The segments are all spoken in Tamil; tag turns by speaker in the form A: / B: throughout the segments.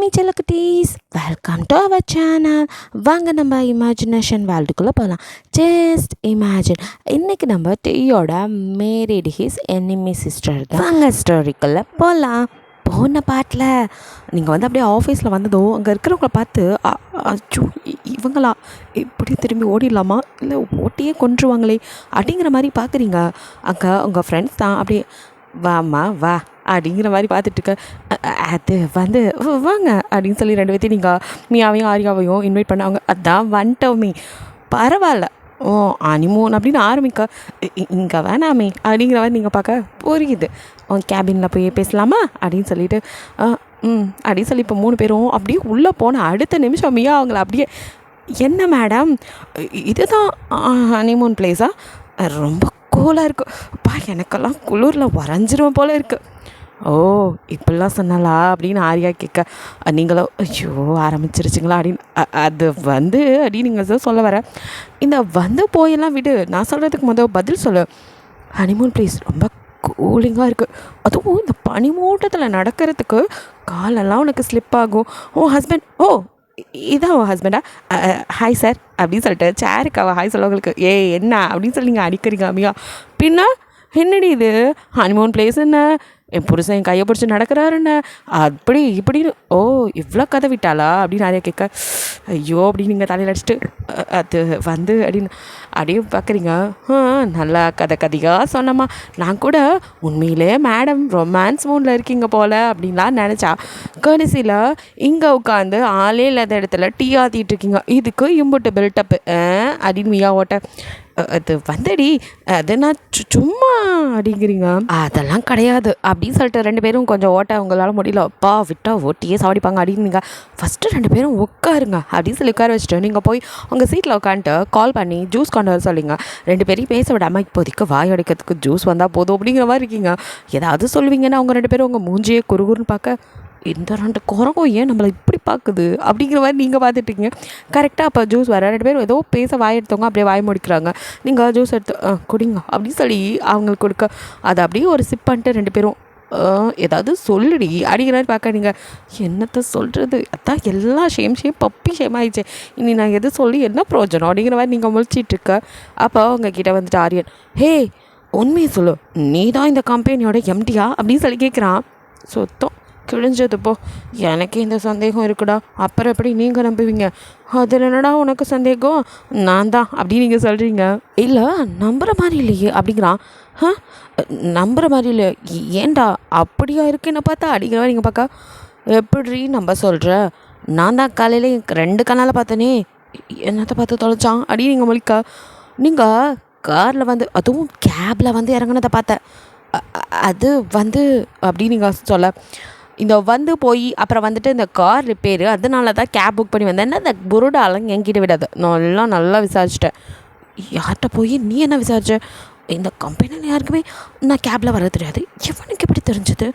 A: ஹாய் செல்லக்குட்டீஸ், வெல்கம் டு அவர் சேனல். வாங்க நம்ம இமேஜினேஷன் வேர்ல்டுக்குள்ளே போகலாம். Just imagine. இன்றைக்கி நம்ம டீயோட மேரிட் ஹிஸ் எனிமி சிஸ்டர் தான். வாங்க ஸ்டோரிக்குள்ளே போகலாம். போன பாட்டில் நீங்கள் அப்படியே ஆஃபீஸில் வந்ததும் அங்கே இருக்கிறவங்கள பார்த்து அச்சோ இவங்களா இப்படி திரும்பி ஓடிடலாமா, இல்லை ஓட்டியே கொன்றுவாங்களே அப்படிங்கிற மாதிரி பார்க்குறீங்க. அங்கே உங்கள் ஃப்ரெண்ட்ஸ் தான் அப்படியே வாம்மா வா அப்படிங்கிற மாதிரி பார்த்துட்ருக்க. அது வாங்க அப்படின்னு சொல்லி ரெண்டு பேர்த்தையும் நீங்கள் மியாவையும் ஆரியாவையும் இன்வைட் பண்ணாங்க. அதான் வந்துட்டோமே, பரவாயில்ல, ஓ அனிமோன் அப்படின்னு ஆரம்பிக்க இங்கே வேணாமே அப்படிங்கிற மாதிரி நீங்கள் பார்க்க புரியுது. கேபினில் போய் பேசலாமா அப்படின்னு சொல்லிட்டு அப்படின்னு சொல்லி இப்போ 3 பேரும் அப்படியே உள்ளே போன அடுத்த நிமிஷம் மியா அவங்கள அப்படியே என்ன மேடம் இதுதான் ஹனிமூன் பிளேஸா, ரொம்ப கூலாக இருக்குப்பா, எனக்கெல்லாம் குளிரில் வரைஞ்சிருவேன் போல் இருக்குது. ஓ இப்படிலாம் சொன்னாலா அப்படின்னு ஆரியா கேட்க நீங்களும் ஐயோ ஆரம்பிச்சிருச்சுங்களா அப்படின்னு அது அப்படின்னு நீங்கள் தான் சொல்ல வர. இந்த போயெல்லாம் விடு, நான் சொல்கிறதுக்கு பதில் சொல்லு. ஹனிமூன் பிளேஸ் ரொம்ப கூலிங்காக இருக்குது, அதுவும் இந்த பனிமூட்டத்தில் நடக்கிறதுக்கு காலெல்லாம் உனக்கு ஸ்லிப் ஆகும். ஓ ஹஸ்பண்ட், ஓ இதான் உன் ஹஸ்பண்டா, ஹாய் சார் அப்படின்னு சொல்லிட்டு சேருக்கு அவள் ஹாய் சொல்லவங்களுக்கு என்ன அப்படின்னு சொல்லி நீங்கள் அடிக்கிறீங்க அம்மியா. பின்னா என்னடி இது ஹனிமூன் பிளேஸ் என்ன, என் புருஷன் என் கையை பிடிச்சி நடக்கிறாருன்னு அப்படி இப்படின்னு, ஓ இவ்வளோ கதை விட்டாளா அப்படின்னு நிறைய கேட்க ஐயோ அப்படின்னு நீங்கள் தலையில் அடிச்சுட்டு அது அப்படின்னு அப்படியே பார்க்குறீங்க. நல்லா கதையாக சொன்னம்மா, நான் கூட உண்மையிலே மேடம் ரொமான்ஸ் மூடில் இருக்கீங்க போல் அப்படின்லாம் நினச்சா கடைசியில் இங்கே உட்காந்து ஆளே இல்லாத இடத்துல டீ ஆற்றிட்டு இருக்கீங்க, இதுக்கு இம்புட்டு பில்டப்பு அப்படின்னு மியா ஓட்ட. அது அது நான் சும்மா அப்படிங்கிறீங்க, அதெல்லாம் கிடையாது அப்படின்னு சொல்லிட்டு 2 பேரும் கொஞ்சம் ஓட்ட உங்களால் முடியல, அப்பா விட்டா ஓட்டியே சாவடிப்பாங்க அப்படின்னு நீங்கள் ஃபஸ்ட்டு 2 பேரும் உட்காருங்க அப்படின்னு சொல்லி உட்கார வச்சுட்டு நீங்கள் போய் உங்கள் சீட்டில் உட்காந்துட்டு கால் பண்ணி ஜூஸ் கொண்டு வர சொல்லிங்க. 2 பேரையும் பேச விடாமல் இப்போதைக்கு வாய் அடைக்கிறதுக்கு ஜூஸ் வந்தால் போதும் அப்படிங்கிற மாதிரி இருக்கீங்க. ஏதாவது சொல்லுவீங்கன்னா அவங்க 2 பேரும் உங்கள் மூஞ்சியே குறுகுறுன்னு பார்க்க இந்த 2 குரங்கும் ஏன் நம்மளை இப்படி பார்க்குது அப்படிங்கிற மாதிரி நீங்கள் பார்த்துட்ருக்கீங்க. கரெக்டாக அப்போ ஜூஸ் வர 2 பேரும் ஏதோ பேச வாய் எடுத்தவங்க அப்படியே வாய் முடிக்கிறாங்க. நீங்கள் ஜூஸ் எடுத்து குடிங்க அப்படின்னு சொல்லி அவங்களுக்கு கொடுக்க அதை அப்படியே ஒரு சிப் பண்ணிட்டு 2 பேரும் ஏதாவது சொல்லுடி அப்படிங்கிற மாதிரி பார்க்க நீங்கள் என்னத்தை சொல்கிறது, அதான் எல்லாம் ஷேம் பப்பி ஷேம் ஆயிடுச்சு, இனி நான் எது சொல்லி என்ன பிரயோஜனம் அப்படிங்கிற மாதிரி நீங்கள் முழிச்சிட்ருக்க. அப்போ உங்ககிட்ட ஆரியன், ஹே உண்மையை சொல்லு, நீ தான் இந்த கம்பெனியோட எம்டியா அப்படின்னு சொல்லி கேட்குறான். சுத்தம் கிழிஞ்சதுப்போ, எனக்கே இந்த சந்தேகம் இருக்குடா, அப்புறம் எப்படி நீங்கள் நம்புவீங்க, அதில் என்னடா உனக்கு சந்தேகம், நான் தான் அப்படின்னு நீங்கள் சொல்கிறீங்க. இல்லை நம்புகிற மாதிரி இல்லையே அப்படிங்கிறான். நம்புகிற மாதிரி இல்லை, ஏண்டா அப்படியா இருக்குன்னு பார்த்தா அப்படிங்கிற நீங்கள் பார்க்க எப்படி நம்ப சொல்கிற, நான் தான் காலையில் 2 கண்ணால் பார்த்தேனே, என்னத்தை பார்த்து தொலைச்சான் அப்படின்னு நீங்கள் முழிக்க. நீங்கள் காரில் அதுவும் கேபில் இறங்குனதை பார்த்தேன், அது அப்படின்னு நீங்கள் சொல்ல. இந்த போய் அப்புறம் இந்த கார் ரிப்பேரு, அதனால தான் கேப் புக் பண்ணி வந்தேன். இந்த புருடாலாம் என்கிட்ட விடாது, நான் நல்லா விசாரிச்சிட்டேன். யார்கிட்ட போய் நீ என்ன விசாரிச்ச, இந்த கம்பெனியில் யாருக்குமே நான் கேபில் வர தெரியாது, எவனுக்கு எப்படி தெரிஞ்சது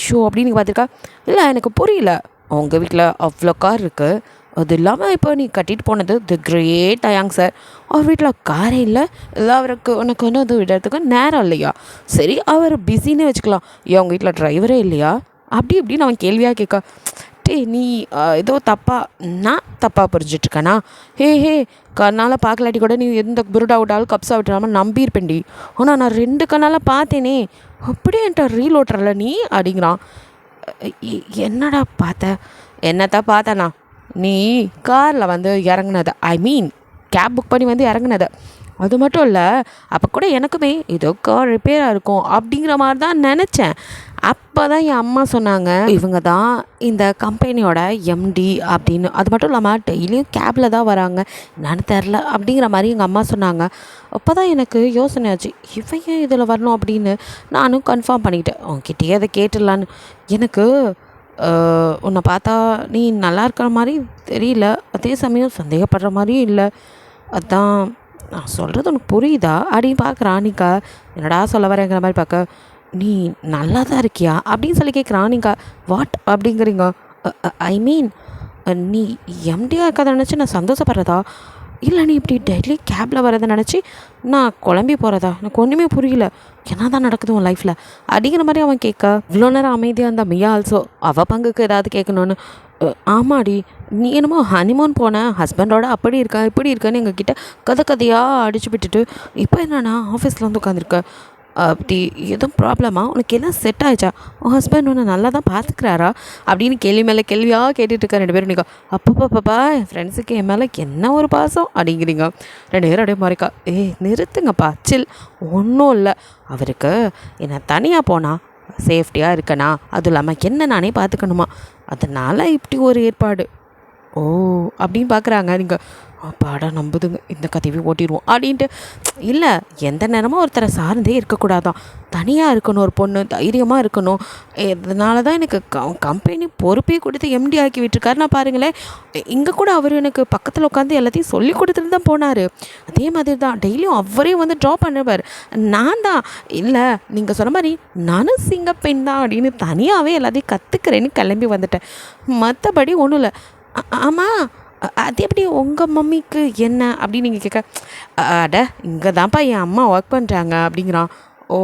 A: ஷோ அப்படின்னு நீங்கள் பார்த்துருக்கா. இல்லை எனக்கு புரியல, உங்கள் வீட்டில் அவ்வளோ கார் இருக்குது, அது இல்லாமல் இப்போ நீ கட்டிட்டு போனது தி கிரேட் அயாங் சார், அவர் வீட்டில் காரே இல்லை, இல்லை அவருக்கு உனக்கு அது விடுறதுக்கு நேரம் இல்லையா, சரி அவர் பிஸின்னு வச்சுக்கலாம், ஏன் உங்கள் வீட்டில் டிரைவரே இல்லையா அப்படி இப்படின்னு அவன் கேள்வியாக கேட்க. நீ ஏதோ நான் தப்பாக புரிஞ்சிட்ருக்கேனா, ஹே கண்ணால் பார்க்கலாட்டி கூட நீ எந்த புருடா விட்டாலும் கப்ஸா விட்டுறாமல் நம்பியிருப்பேன்டி, ஆனால் நான் 2 கண்ணால் பார்த்தேனே, அப்படியே என்கிட்ட ரீல் ஓட்டுறல நீ அப்படிங்கிறான். என்னடா என்னத்தான் பார்த்தனா, நீ காரில் இறங்குனது, ஐ மீன் கேப் புக் பண்ணி இறங்குனது, அது மட்டும் இல்லை அப்போ கூட எனக்குமே ஏதோ கார் ரிப்பேராக இருக்கும் அப்படிங்கிற மாதிரி தான் நினச்சேன். அப்போ தான் என் அம்மா சொன்னாங்க இவங்க தான் இந்த கம்பெனியோட எம்டி அப்படின்னு, அது மட்டும் இல்லாமல் டெய்லியும் கேபில் தான் வராங்க, என்னன்னு தெரில அப்படிங்கிற மாதிரி எங்கள் அம்மா சொன்னாங்க. அப்போ தான் எனக்கு யோசனை ஆச்சு, இவன் ஏன் இதில் வரணும் அப்படின்னு நானும் கன்ஃபார்ம் பண்ணிக்கிட்டேன், உங்ககிட்டயே அதை கேட்டுடலான்னு. எனக்கு உன்னை பார்த்தா நீ நல்லா இருக்கிற மாதிரி தெரியல, அதே சமயம் சந்தேகப்படுற மாதிரியும் இல்லை, அதான் நான் சொல்கிறது உனக்கு புரியுதா அப்படின்னு பார்க்குறான். நீக்கா என்னடா சொல்ல வரேங்கிற மாதிரி பார்க்க, நீ நல்லா தான் இருக்கியா அப்படின்னு சொல்லி கேட்குறான். நீங்கள் வாட் அப்படிங்கிறீங்க, ஐ மீன் நீ எம்டியாக இருக்காத நினச்சி நான் சந்தோஷப்படுறதா, இல்லை நீ இப்படி டெய்லி கேபில் வரதை நினச்சி நான் குழம்பி போகிறதா எனக்கு ஒன்றுமே புரியல, என்ன தான் நடக்குது உன் லைஃப்பில் அப்படிங்கிற மாதிரி அவன் கேட்க இவ்வளோ நேரம் அமைதியாக இருந்தா மியா ஆல்சோ அவள் பங்குக்கு ஏதாவது கேட்கணுன்னு. ஆமாடி, நீ என்னமோ ஹனிமூன் போன ஹஸ்பண்டோட அப்படி இருக்கா இப்படி இருக்கான்னு எங்ககிட்ட கதையாக அடிச்சு விட்டுட்டு இப்போ என்னன்னா ஆஃபீஸில் வந்து உட்காந்துருக்க, அப்படி எதுவும் ப்ராப்ளமா, உனக்கு எல்லாம் செட் ஆகிடுச்சா, உன் ஹஸ்பண்ட் உன்னை நல்லா தான் பார்த்துக்கிறாரா அப்படின்னு கேள்வி மேலே கேள்வியாக கேட்டுட்ருக்கா ரெண்டு பேரும். நீங்கள் அப்பப்பப்பா என் ஃப்ரெண்ட்ஸுக்கு என் மேலே என்ன ஒரு பாசம் அப்படிங்கிறீங்க ரெண்டு பேரும் அப்படியே மாறிக்கா. நிறுத்துங்கப்பா சில், ஒன்றும் இல்லை, அவருக்கு என்னை தனியாக போனால் சேஃப்டியாக இருக்கனா, அதுவும் இல்லாமல் என்ன நானே பார்த்துக்கணுமா, அதனால் இப்படி ஒரு ஏற்பாடு. ஓ அப்படின்னு பார்க்குறாங்க. நீங்கள் அப்பாடா நம்புதுங்க, இந்த கதையை ஓட்டிடுவோம் அப்படின்ட்டு. இல்லை, எந்த நேரமும் ஒருத்தரை சார்ந்தே இருக்கக்கூடாதான், தனியாக இருக்கணும், ஒரு பொண்ணு தைரியமாக இருக்கணும். இதனால தான் எனக்கு கம்பெனி பொறுப்பே கொடுத்து எம்டி ஆக்கி விட்டுருக்காரு. நான் பாருங்களேன், இங்கே கூட அவர் எனக்கு பக்கத்தில் உட்காந்து எல்லாத்தையும் சொல்லி கொடுத்துட்டு தான் போனார். அதே மாதிரி தான் டெய்லியும் அவரே வந்து ட்ராப் பண்ணுவார். நான் தான் இல்லை நீங்கள் சொன்ன மாதிரி நானும் சிங்கப்பெண் தான் அப்படின்னு தனியாகவே எல்லாத்தையும் கற்றுக்கிறேன்னு கிளம்பி வந்துட்டேன். மற்றபடி ஒன்றும் இல்லை. ஆமாம், அது எப்படி உங்கள் மம்மிக்கு என்ன அப்படின்னு நீங்கள் கேட்க, அட இங்கே தான்ப்பா என் அம்மா ஒர்க் பண்ணுறாங்க அப்படிங்கிறான். ஓ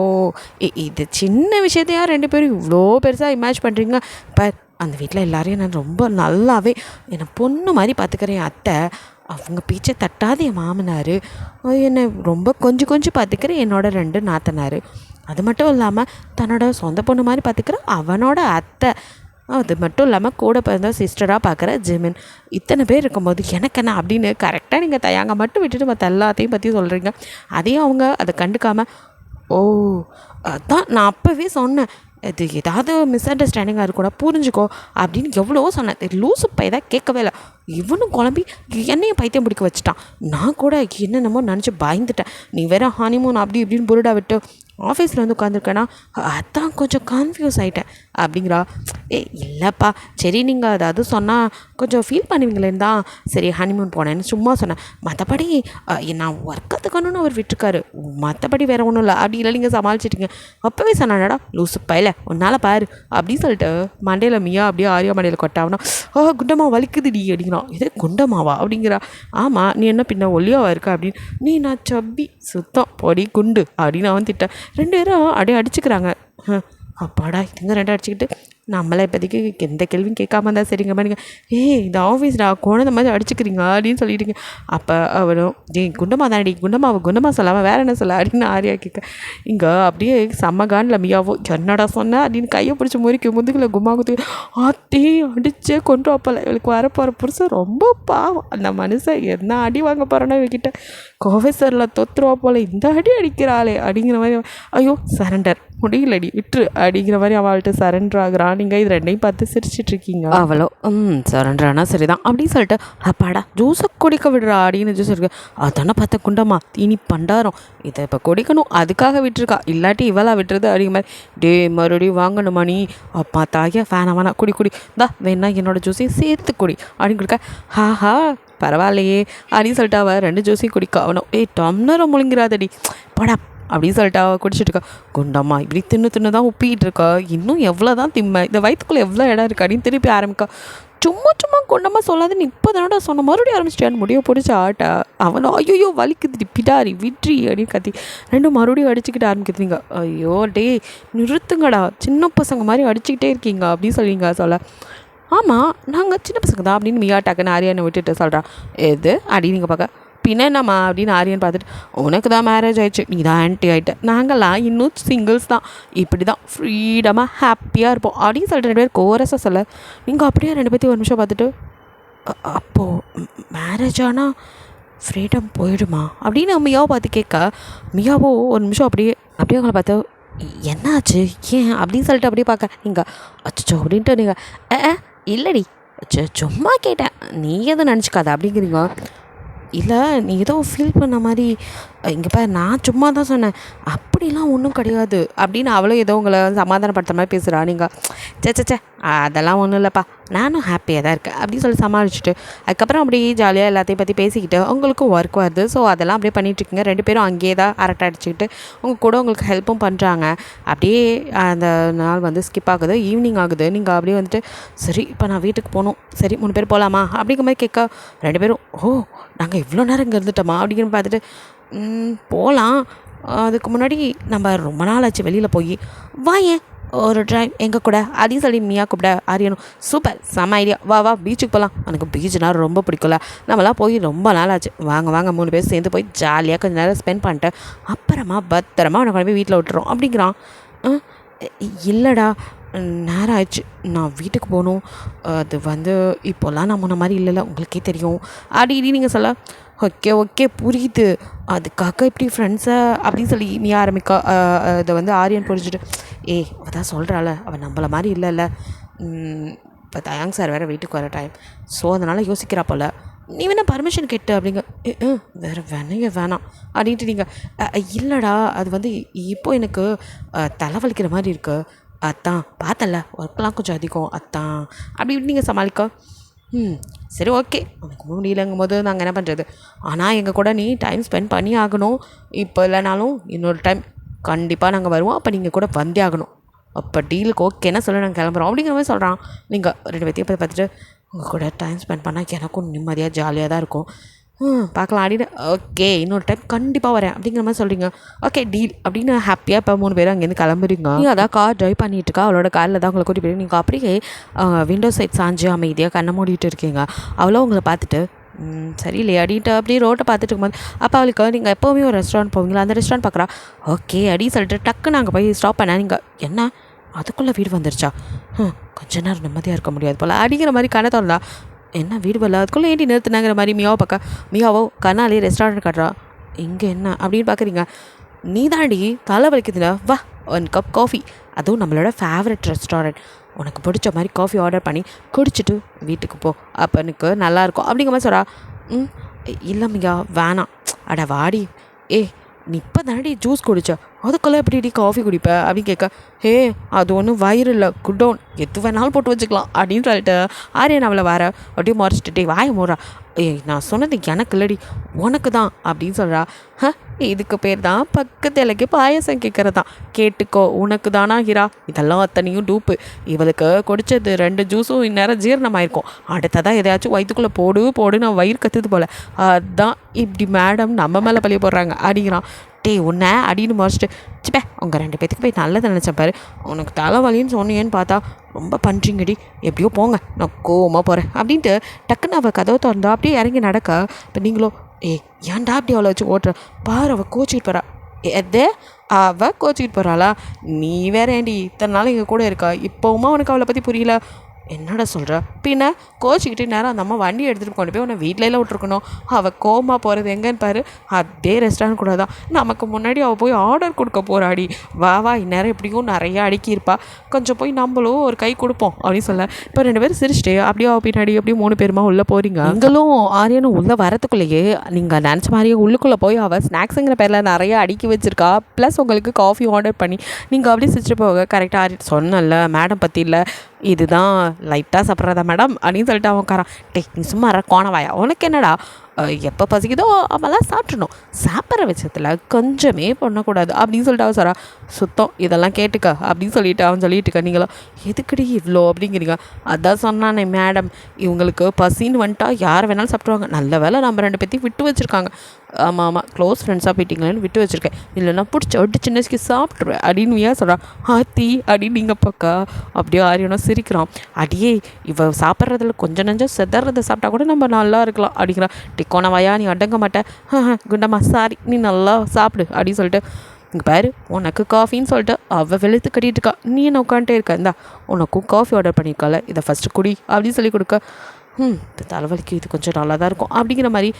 A: இது சின்ன விஷயத்தையா ரெண்டு பேரும் இவ்வளோ பெருசாக இமேஜ் பண்ணுறீங்க. இப்போ அந்த வீட்டில் எல்லாரையும் நான் ரொம்ப நல்லாவே என்னை பொண்ணு மாதிரி பார்த்துக்கிறேன். என் அத்தை அவங்க பீச்சை தட்டாது, என் மாமனார் என்னை ரொம்ப கொஞ்சம் பார்த்துக்கிறேன், என்னோட 2 நாத்தனார். அது மட்டும் இல்லாமல் தன்னோட சொந்த பொண்ணு மாதிரி பார்த்துக்கிறேன் அவனோட அத்தை. அது மட்டும் இல்லாமல் கூட பிறந்த சிஸ்டராக பார்க்குற ஜிமின். இத்தனை பேர் இருக்கும்போது எனக்கு என்ன அப்படின்னு கரெக்டாக நீங்கள் தயாங்க மட்டும் விட்டுட்டு மற்ற எல்லாத்தையும் பற்றி சொல்கிறீங்க. அதையும் அவங்க அதை கண்டுக்காமல், ஓ அதான் நான் அப்போவே சொன்னேன், இது ஏதாவது மிஸ் அண்டர்ஸ்டாண்டிங்காக இருக்கக்கூட புரிஞ்சுக்கோ அப்படின்னு எவ்வளவோ சொன்னேன். லூசு பையதான் கேட்கவே இல்லை. இவனும் குழம்பி என்னையும் பைத்தியம் பிடிக்க வச்சுட்டான். நான் கூட என்னென்னமோ நினச்சி பயந்துட்டேன். நீ வேற ஹனிமூன் அப்படி இப்படின்னு புருடா விட்டு ஆஃபீஸில் வந்து உட்காந்துருக்கேன்னா அதான் கொஞ்சம் கன்ஃபியூஸ் ஆகிட்டேன் அப்படிங்கிறா. இல்லைப்பா சரி, நீங்கள் அதாவது சொன்னால் கொஞ்சம் ஃபீல் பண்ணுவீங்களேன்னு தான் சரி ஹனிமூன் போனேன்னு சும்மா சொன்னேன். மற்றபடி நான் ஒர்க் கற்றுக்கணுன்னு அவர் விட்டுருக்காரு, மற்றபடி வேறு ஒன்றும் இல்லை அப்படி இல்லை நீங்கள் சமாளிச்சிட்டிங்க. அப்போவே சொன்னாடா லூசு பையில உன்னால் பாரு அப்படின்னு சொல்லிட்டு மண்டையில் மியா அப்படியே ஆரியா மண்டையில் கொட்டாவனா. குண்டம்மா வலிக்குதுடி அப்படிங்கிறான். இது குண்டமாவா அப்படிங்கிறா. ஆமாம், நீ என்ன பின்ன ஒல்லியாவா இருக்கா அப்படின்னு. நீ நான் சப்பி சுத்தம் பொடி குண்டு அப்படின்னு அவன் திட்டேன். 2 பேரும் அப்படியே அடிச்சுக்கிறாங்க. அப்பாடா இதுங்க 2 அடிச்சுக்கிட்டு நம்மளை இப்போதைக்கு எந்த கேள்வியும் கேட்காம இருந்தால் சரிங்க பாருங்க. இந்த ஆஃபீஸ்டா குழந்த மாதிரி அடிச்சுக்கிறீங்க அப்படின்னு சொல்லிட்டுங்க. அப்போ அவரும் குண்டமா தானடி, குண்டமா சொல்லாமல் வேறு என்ன சொல்ல அப்படின்னு ஆரியா கேட்க. இங்கே அப்படியே செம்மகானில் மியாவோ என்னடா சொன்ன அப்படின்னு கையை பிடிச்சி முறிக்க முதுகில் கும்மா குத்து ஆத்தி அடிச்சே கொண்டு அப்பல. இவளுக்கு வரப்போகிற புருஷன் ரொம்ப பாவம். அந்த மனுஷன் என்ன அடி வாங்க போகிறேன்னா இவகிட்ட கோஃபேசரில் தொத்துருவா போல் இந்த அடி அடிக்கிறாளே அப்படிங்கிற மாதிரி. ஐயோ சரண்டர் முடியலடி விட்டுரு அப்படிங்கிற மாதிரி அவள்கிட்ட சரண்டர் ஆகுறான். நீங்கள் இது 2ஐயும் பார்த்து சிரிச்சிட்ருக்கீங்க. அவளோ சரண்டரானா சரிதான் அப்படின்னு சொல்லிட்டு அப்பாடா ஜூஸை குடிக்க விடுறா அப்படின்னு ஜூஸ் இருக்கு. அதானே பார்த்த குண்டம்மா தீனி பண்டாரம், இதை இப்போ குடிக்கணும் அதுக்காக விட்டுருக்கா, இல்லாட்டி இவளா விட்டுறது அப்படிங்கிற மாதிரி. டே மறுபடியும் வாங்கணுமா நீ, அப்பா தாயா ஃபேனா வேணா குடி வேணா என்னோடய ஜூஸையும் சேர்த்து குடி அப்படின்னு கொடுக்க. ஹாஹா பரவாயில்லையே அப்படின்னு சொல்லிட்டு அவள் 2 ஜூஸையும் குடிக்க. அவனும் டம்னரை முழுங்கிறாதடி போடா அப்படின்னு சொல்லிட்டு அவள் குடிச்சிட்ருக்கா. குண்டம்மா இப்படி தின்னு தான் உப்பிக்கிட்டு இருக்கா, இன்னும் எவ்வளோ தான் திம்ம, இந்த வயிற்றுக்குள்ளே எவ்வளோ இடம் இருக்கா அப்படின்னு திருப்பி ஆரம்பிக்கா. சும்மா குண்டமாக சொல்லாதுன்னு இப்போ தானடா சொன்ன, மறுபடியும் ஆரம்பிச்சிட்டான்னு முடிய பிடிச்ச ஆட்டா. அவனும் ஐயோ வலிக்குது பிடாரி விட்ரி அப்படின்னு கத்தி 2 மறுபடியும் அடிச்சுக்கிட்டு ஆரம்பிக்கிறீங்க. ஐயோ டே நிறுத்துங்கடா, சின்ன பசங்க மாதிரி அடிச்சுக்கிட்டே இருக்கீங்க அப்படின்னு சொல்லிங்க சொல்ல. ஆமாம் நாங்கள் சின்ன பசங்க தான் அப்படின்னு மியா டக்குன்னு ஆரியானை விட்டுட்டு சொல்கிறா. எது அப்படின்னு நீங்கள் பார்க்க. பின்ன என்னம்மா அப்படின்னு ஆரியன் பார்த்துட்டு, உனக்கு தான் மேரேஜ் ஆயிடுச்சு, நீ தான் ஆன்ட்டி ஆகிட்ட, நாங்கள்லாம் இன்னும் சிங்கிள்ஸ் தான், இப்படி தான் ஃப்ரீடமாக ஹாப்பியாக இருப்போம் அப்படின்னு சொல்லிட்டு 2 பேர் கோரஸாக சொல்ல. நீங்கள் அப்படியே 2 பேர்த்தையும் ஒரு நிமிஷம் பார்த்துட்டு, அப்போது மேரேஜ் ஆனால் ஃப்ரீடம் போயிடுமா அப்படின்னு மியாவை பார்த்து கேட்க. மியாவோ ஒரு நிமிஷம் அப்படியே அவங்களை பார்த்து என்னாச்சு ஏன் அப்படின்னு சொல்லிட்டு அப்படியே பார்க்க. நீங்கள் அச்சோ அப்படின்ட்டு நீங்கள் இல்லடி சும்மா கேட்டேன், நீ எதுவும் நினச்சிக்காத அப்படிங்கிறீங்க. இல்லை நீ ஏதோ ஃபீல் பண்ண மாதிரி இங்கே பாரு நான் சும்மா தான் சொன்னேன், அப்படிலாம் ஒன்றும் கிடையாது அப்படின்னு அவளும் ஏதோ உங்களை சமாதானப்படுத்துற மாதிரி பேசுகிறா. நீங்கள் சே அதெல்லாம் ஒன்றும் இல்லைப்பா, நானும் ஹாப்பியாக தான் இருக்கேன் அப்படின்னு சொல்லி சமாளிச்சுட்டு அதுக்கப்புறம் அப்படியே ஜாலியாக எல்லாத்தையும் பற்றி பேசிக்கிட்டு உங்களுக்கும் ஒர்க் வருது. ஸோ அதெல்லாம் அப்படியே பண்ணிகிட்ருக்கீங்க. 2 பேரும் அங்கேயே தான் அரட்டை அடிச்சுக்கிட்டு உங்கள் கூட உங்களுக்கு ஹெல்ப்பும் பண்ணுறாங்க. அப்படியே அந்த நாள் வந்து ஸ்கிப் ஆகுது, ஈவினிங் ஆகுது. நீங்கள் அப்படியே வந்துட்டு சரி இப்போ நான் வீட்டுக்கு போகணும், சரி 3 பேர் போகலாமா அப்படிங்கிற மாதிரி கேட்க 2 பேரும் நாங்கள் இவ்வளோ நேரம் இங்கே இருந்துட்டோமா அப்படிங்கிற பார்த்துட்டு போகலாம், அதுக்கு முன்னாடி நம்ம ரொம்ப நாள் ஆச்சு வெளியில் போய், வாயேன் ஒரு ட்ரைவ் எங்கள் கூட அதையும் சொல்லி மியா கூப்பிட ஆரியனும் சூப்பர் செம்ம ஐடியா, வா பீச்சுக்கு போகலாம், எனக்கு பீச்சுனா ரொம்ப பிடிக்கும்ல, நம்மளாம் போய் ரொம்ப நாள் ஆச்சு, வாங்க 3 பேர் சேர்ந்து போய் ஜாலியாக கொஞ்சம் நேரம் ஸ்பெண்ட் பண்ணிட்டு அப்புறமா பத்திரமா உனக்கு கொண்டு போய் வீட்டில் விட்டுறோம் அப்படிங்கிறான். இல்லைடா நேரம் ஆயிடுச்சு, நான் வீட்டுக்கு போகணும், அது வந்து இப்போல்லாம் நான் முன்ன மாதிரி இல்லைல்ல உங்களுக்கே தெரியும் அப்படி நீங்கள் சொல்ல ஓகே புரியுது, அதுக்காக இப்படி ஃப்ரெண்ட்ஸை அப்படின்னு சொல்லி நீ ஆரம்பிக்கா. அதை வந்து ஆரியன் புரிஞ்சுட்டு அவள் தான் சொல்கிறாள், அவள் நம்மள மாதிரி இல்லைல்ல, இப்போ தயாங் சார் வேறு வீட்டுக்கு வர டைம், ஸோ அதனால் யோசிக்கிறா போல், நீ வேணா பர்மிஷன் கேட்டு அப்படிங்க. வேறு வேணாம் அப்படின்ட்டு நீங்கள் இல்லைடா அது வந்து இப்போ எனக்கு தலைவலிக்கிற மாதிரி இருக்குது, அத்தான் பார்த்தல ஒர்க்லாம் கொஞ்சம் அதிகம் அத்தான் அப்படி இப்படி நீங்கள் சமாளிக்க. சரி ஓகே உனக்கு முடியலங்கும் போது நாங்கள் என்ன பண்ணுறது, ஆனால் எங்கள் கூட நீ டைம் ஸ்பெண்ட் பண்ணி ஆகணும், இப்போ இல்லைனாலும் இன்னொரு டைம் கண்டிப்பாக நாங்கள் வருவோம், அப்போ நீங்கள் கூட வந்தே ஆகணும், அப்போ டீலுக்கு ஓகேன்னா சொல்ல நாங்கள் கிளம்புறோம் அப்படிங்கிற மாதிரி சொல்கிறான். நீங்கள் 2 பேர்த்தையும் பார்த்துட்டு உங்கள் கூட டைம் ஸ்பெண்ட் பண்ணால் எனக்கும் நிம்மதியாக ஜாலியாக தான் இருக்கும், பார்க்கலாம் அப்படின்னு ஓகே இன்னொரு டைம் கண்டிப்பாக வரேன் அப்படிங்கிற மாதிரி சொல்கிறீங்க. ஓகே டீல் அப்படின்னு ஹாப்பியாக இப்போ 3 பேரும் அங்கேருந்து கிளம்புறீங்க. நீங்கள் அதான் கார் ட்ரைவ் பண்ணிட்டுருக்கா, அவளோட காரில் தான் உங்களை கூட்டி போய் நீங்கள் அப்படியே விண்டோ சைட் சாஞ்சு அமைதியாக கண்ணை மூடிட்டு இருக்கீங்க. அவளோ உங்களை பார்த்துட்டு சரியில்லையே அப்படின்ட்டு அப்படியே ரோட்டை பார்த்துட்டு இருக்கும்போது அப்போ அவளுக்கு நீங்கள் எப்போவுமே ஒரு ரெஸ்டாரண்ட் போவீங்களா, அந்த ரெஸ்டாரண்ட் பார்க்குறா. ஓகே அப்படின்னு சொல்லிட்டு டக்குன்னு நாங்கள் போய் ஸ்டாப் பண்ணேன். நீங்கள் என்ன அதுக்குள்ளே வீடு வந்துருச்சா, கொஞ்ச நேரம் நிம்மதியாக இருக்க முடியாது போல் அப்படிங்கிற மாதிரி கண்ணை திறந்தா, என்ன வீடு வரல அதுக்குள்ளே ஏண்டி நிறுத்தினாங்கிற மாதிரி மியாவை பார்க்க, மியாவோ கண்ணாலே ரெஸ்டாரண்ட் காட்டுறா. இங்கே என்ன அப்படின்னு பார்க்குறீங்க, நீ தாண்டி தலை வலிக்குதுல, வா 1 கப் காஃபி, அதுவும் நம்மளோட ஃபேவரட் ரெஸ்டாரண்ட், உனக்கு பிடிச்ச மாதிரி காஃபி ஆர்டர் பண்ணி குடிச்சிட்டு வீட்டுக்கு போ, அப்போ எனக்கு நல்லாயிருக்கும் அப்படிங்கிற மாதிரி சொல்கிறா. இல்லை மியா வேணாம், அட வாடி, நீ இப்போ தானடி ஜூஸ் குடிச்ச, அதுக்குள்ளே எப்படிடி காஃபி குடிப்ப அப்படின்னு கேட்க, அது ஒன்றும் வயிறு இல்லை, குட் டவுன், எது வேணாலும் போட்டு வச்சுக்கலாம் அப்படின்னு சொல்லிட்டு ஆரியன் அவளை வர அப்படியே மறைச்சிட்டு வாய மூடுறா. நான் சொன்னது எனக்கு இல்லடி உனக்கு தான் அப்படின்னு சொல்கிறா. இதுக்கு பேர் தான் பக்கத்து இலைக்கு பாயசம் கேட்குறது தான், கேட்டுக்கோ உனக்கு தானா ஹீரா, இதெல்லாம் அத்தனையும் டூப்பு, இவளுக்கு குடித்தது 2 ஜூஸும் இந்நேரம் ஜீரணமாயிருக்கும், அடுத்ததான் எதையாச்சும் வயிற்றுக்குள்ளே போடு நான் வயிறு கற்றுது போல், அதுதான் இப்படி மேடம் நம்ம மேலே பழிய போடுறாங்க அப்படிங்கிறான். உன்னை அப்படின்னு மறைச்சிட்டு சிப்பே உங்கள் 2 பேத்துக்கு போய் நல்லதை நினச்சேன் பாரு, உனக்கு தலைவலின்னு சொன்னியேன்னு பார்த்தா ரொம்ப பண்ணுறீங்கடி, எப்படியோ போங்க நான் கோவமாக போகிறேன் அப்படின்ட்டு டக்குன்னு அவள் கதவை திறந்தா அப்படியே இறங்கி நடக்க. இப்போ நீங்களோ ஏன்டா அப்படி அவளை வச்சு ஓட்டுற பாரு, அவள் கோச்சிக்கிட்டு போகிறா. அவள் கோச்சிக்கிட்டு போகிறாளா, நீ வேற ஏண்டி இத்தனை நாள் எங்கள் கூட இருக்கா, இப்போவுமா உனக்கு அவளை பற்றி புரியல, என்னடா சொல்கிற, பின்ன கோச்சிக்கிட்டு நேரம் அந்த அம்மா வண்டி எடுத்துகிட்டு கொண்டு போய் உன்னை வீட்டிலலாம் விட்டுருக்கணும், அவள் கோமா போகிறது எங்கேன்னு பாரு, அதே ரெஸ்டாரண்ட் கூட தான், நமக்கு முன்னாடி அவள் போய் ஆர்டர் கொடுக்க போகிறாடி, வா இந்நேரம் எப்படியும் நிறையா அடுக்கியிருப்பா, கொஞ்சம் போய் நம்மளும் ஒரு கை கொடுப்போம் அப்படின்னு சொல்ல. இப்போ 2 பேரும் சிரிச்சிட்டு அப்படியே பின்னாடி அப்படியே 3 பேருமா உள்ளே போகிறீங்க. நீங்களும் ஆரியனும் உள்ளே வரத்துக்குள்ளேயே நீங்கள் நினச்ச மாதிரியே உள்ளுக்குள்ளே போய் அவள் ஸ்நாக்ஸுங்கிற பேரில் நிறையா அடுக்கி வச்சுருக்கா, ப்ளஸ் உங்களுக்கு காஃபி ஆர்டர் பண்ணி நீங்கள் அப்படியே சிரிச்சிட்டு போக. கரெக்டாக ஆரியன் சொன்னல மேடம் பற்றி இல்லை, இதுதான் லைட்டாக சாப்பிட்றதா மேடம் அப்படின்னு சொல்லிட்டு அவன் உட்காரான். நீ சும்மா கோணவாயா, உனக்கு என்னடா, எப்போ பசிக்குதோ அவெல்லாம் சாப்பிட்றணும், சாப்பிட்ற விஷயத்தில் கொஞ்சமே பண்ணக்கூடாது அப்படின்னு சொல்லிட்டு அவன் சொல்கிறா. சுத்தம் இதெல்லாம் கேட்டுக்க அப்படின்னு சொல்லிட்டு அவன் சொல்லிட்டுக்க. நீங்களும் எதுக்கடி இவ்வளோ அப்படிங்கிறீங்க, அதான் சொன்னானே மேடம் இவங்களுக்கு பசின்னு வந்துட்டா யார் வேணாலும் சாப்பிட்ருவாங்க, நல்ல வேலை நம்ம 2 பேர்த்தையும் விட்டு வச்சுருக்காங்க, ஆமாம் க்ளோஸ் ஃப்ரெண்ட்ஸாக போயிட்டீங்களேன்னு விட்டு வச்சுருக்கேன், இல்லைன்னா பிடிச்ச விட்டு சின்னச்சுக்கு சாப்பிட்ருவேன் அப்படின்னு ஏன் சொல்கிறான். ஆத்தி அப்படின்னு நீங்கள் பக்கா அப்படியே ஆரியனும் சிரிக்கிறான். அடியே இவ சாப்பிட்றதுல கொஞ்சம் நஞ்சம் செதறதை சாப்பிட்டா கூட நம்ம நல்லா இருக்கலாம் அப்படிங்கிறா. கோணவாயா நீ அடங்க மாட்டேன், குண்டம்மா சாரி நீ நல்லா சாப்பிடு அப்படின்னு சொல்லிட்டு இங்கே பாரு உனக்கு காஃபின்னு சொல்லிட்டு அவள் வெளுத்து கட்டிகிட்டு இருக்கா, நீ என்ன உட்காந்துட்டே இருக்க, இந்தா உனக்கும் காஃபி ஆர்டர் பண்ணியிருக்கால, இதை ஃபஸ்ட்டு குடி அப்படின்னு சொல்லி கொடுக்க. இந்த தலைவலிக்கு இது கொஞ்சம் நல்லா தான் இருக்கும் அப்படிங்கிற மாதிரி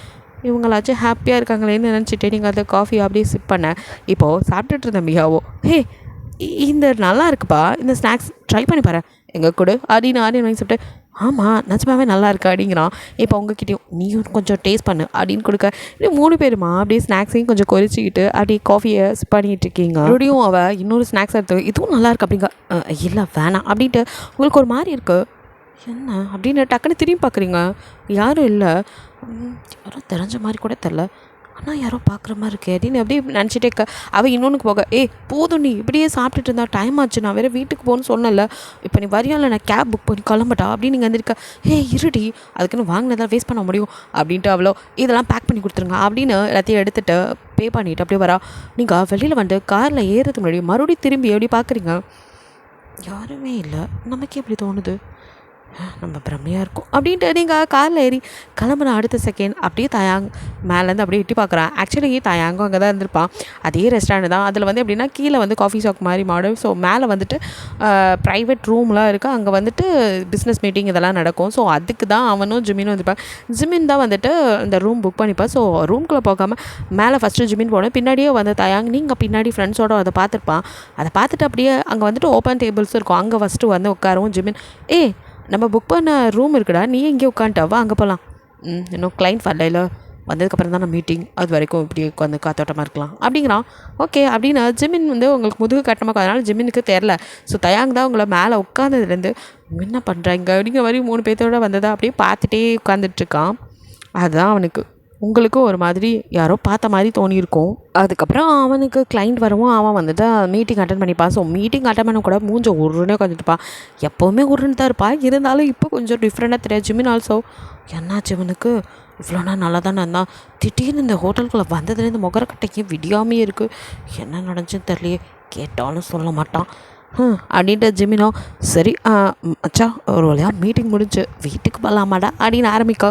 A: இவங்களாச்சும் ஹாப்பியாக இருக்காங்களேன்னு நினச்சிட்டு நீங்கள் அந்த காஃபி அப்படியே சிப் பண்ண. இப்போது சாப்பிட்டுட்டு இருந்த மியாவோ இந்த நல்லா இருக்குப்பா, இந்த ஸ்நாக்ஸ் ட்ரை பண்ணி பாரு எங்கள் கூட அப்படின்னு ஆரியன் வாங்கி சாப்பிட்டு, ஆமாம் நிஜமாவே நல்லா இருக்கு அப்படிங்கிறான். இப்போ உங்ககிட்டயும் நீயும் கொஞ்சம் டேஸ்ட் பண்ணு அப்படின்னு கொடுக்க, இன்னும் 3 பேருமா அப்படியே ஸ்நாக்ஸையும் கொஞ்சம் கொறிச்சிக்கிட்டு அப்படியே காஃபியை சிப் பண்ணிகிட்டு இருக்கீங்க. மறுபடியும் அவள் இன்னொரு ஸ்நாக்ஸ் எடுத்து இதுவும் நல்லா இருக்கு அப்படிங்க. இல்லை வேணாம் அப்படின்ட்டு உங்களுக்கு ஒரு மாதிரி இருக்குது. என்ன அப்படின்னு டக்குன்னு திரும்பி பார்க்குறீங்க, யாரும் இல்லை. யாரும் தெரிஞ்ச மாதிரி கூட தெரில, ஆனால் யாரோ பார்க்குற மாதிரி இருக்கே அப்படின்னு அப்படியே நினச்சிட்டே இருக்க. அவள் இன்னொன்றுக்கு போக, போதும் நீ இப்படியே சாப்பிட்டுட்டு இருந்தா டைம் ஆச்சு, நான் வேறு வீட்டுக்கு போகணுன்னு சொன்னல, இப்போ நீ வரியால நான் கேப் புக் பண்ணி கிளம்பட்டா அப்படின்னு நீங்கள் வந்துருக்க. இருடி அதுக்குன்னு வாங்கினதான் வேஸ்ட் பண்ண முடியும் அப்படின்ட்டு அவ்வளோ இதெல்லாம் பேக் பண்ணி கொடுத்துருங்க அப்படின்னு எல்லாத்தையும் எடுத்துகிட்டு பே பண்ணிவிட்டு அப்படியே வரா. நீங்கள் வெளியில் வந்து காரில் ஏறுறதுக்கு முன்னாடி மறுபடியும் திரும்பி எப்படி பார்க்குறீங்க, யாருமே இல்லை. நமக்கே எப்படி தோணுது, நம்ம பிரம்மையாக இருக்கும் அப்படின்ட்டு நீங்கள் காரில் ஏறி கிளம்புன அடுத்த செகண்ட் அப்படியே தயாங் மேலேருந்து அப்படியே எட்டி பார்க்குறான். ஆக்சுவலி தயாங்கும் அங்கே தான் இருந்திருப்பான், அதே ரெஸ்டாரண்ட் தான். அதில் வந்து எப்படின்னா கீழே வந்து காஃபி ஷாப் மாதிரி மாடல், ஸோ மேலே வந்துட்டு ப்ரைவேட் ரூம்லாம் இருக்குது, அங்கே வந்துட்டு பிஸ்னஸ் மீட்டிங் இதெல்லாம் நடக்கும். ஸோ அதுக்கு தான் அவனும் ஜிமினும் வந்துருப்பான். ஜிமின் தான் வந்துட்டு இந்த ரூம் புக் பண்ணிப்பான். ஸோ ரூம்குள்ளே போகாமல் மேலே ஃபஸ்ட்டு ஜிமின் போனேன், பின்னாடியே வந்து தயாங் நீங்கள் பின்னாடி ஃப்ரெண்ட்ஸோடு அதை பார்த்துருப்பான். அதை பார்த்துட்டு அப்படியே அங்கே வந்துட்டு ஓப்பன் டேபிள்ஸ் இருக்கும், அங்கே ஃபஸ்ட்டு வந்து உட்காரவும் ஜிமின் நம்ம புக் பண்ண ரூம் இருக்குடா, நீ இங்கே உட்காந்துட்டாவா, அங்கே போகலாம். இன்னும் கிளைண்ட் வரல, வந்ததுக்கப்புறம் தான் நான் மீட்டிங், அது வரைக்கும் இப்படி உட்காந்து காத்தோட்டமாக இருக்கலாம் அப்படிங்கிறான். ஓகே அப்படின்னு ஜிமின் வந்து உங்களுக்கு முதுகு கட்டமாக அதனால ஜிமினுக்கு தெரில. ஸோ தயாங் தான் உங்களை மேலே உட்காந்ததுலேருந்து என்ன பண்ணுறாங்க அப்படிங்கிற மாதிரி 3 பேர்த்தோடு வந்ததை அப்படியே பார்த்துட்டே உட்காந்துட்ருக்கான். அதுதான் அவனுக்கு உங்களுக்கும் ஒரு மாதிரி யாரோ பார்த்த மாதிரி தோணியிருக்கும். அதுக்கப்புறம் அவனுக்கு கிளைண்ட் வரவும் அவன் வந்துட்டு மீட்டிங் அட்டன் பண்ணிப்பான். ஸோ மீட்டிங் அட்டன் பண்ண கூட மூஞ்ச உருன்னே உட்காந்துட்டுப்பான். எப்போவுமே உருன்னு தான் இருப்பான், இருந்தாலும் இப்போ கொஞ்சம் டிஃப்ரெண்ட்டாக தெரியாது. ஜிமின் ஆல்சோ என்னாச்சு இவனுக்கு, இவ்வளோனா நல்லா தானே இருந்தான், திடீர்னு இந்த ஹோட்டலுக்குள்ளே வந்ததுலேருந்து முகரக்கட்டைக்கு விடியாமையே இருக்குது, என்ன நடந்துச்சுன்னு தெரியலையே, கேட்டாலும் சொல்ல மாட்டான் அப்படின்ட்டு ஜிமினோ சரி அச்சா ஒரு வழியாக மீட்டிங் முடிஞ்சு வீட்டுக்கு போகலாமாடா அப்படின்னு ஆரம்பிக்கா.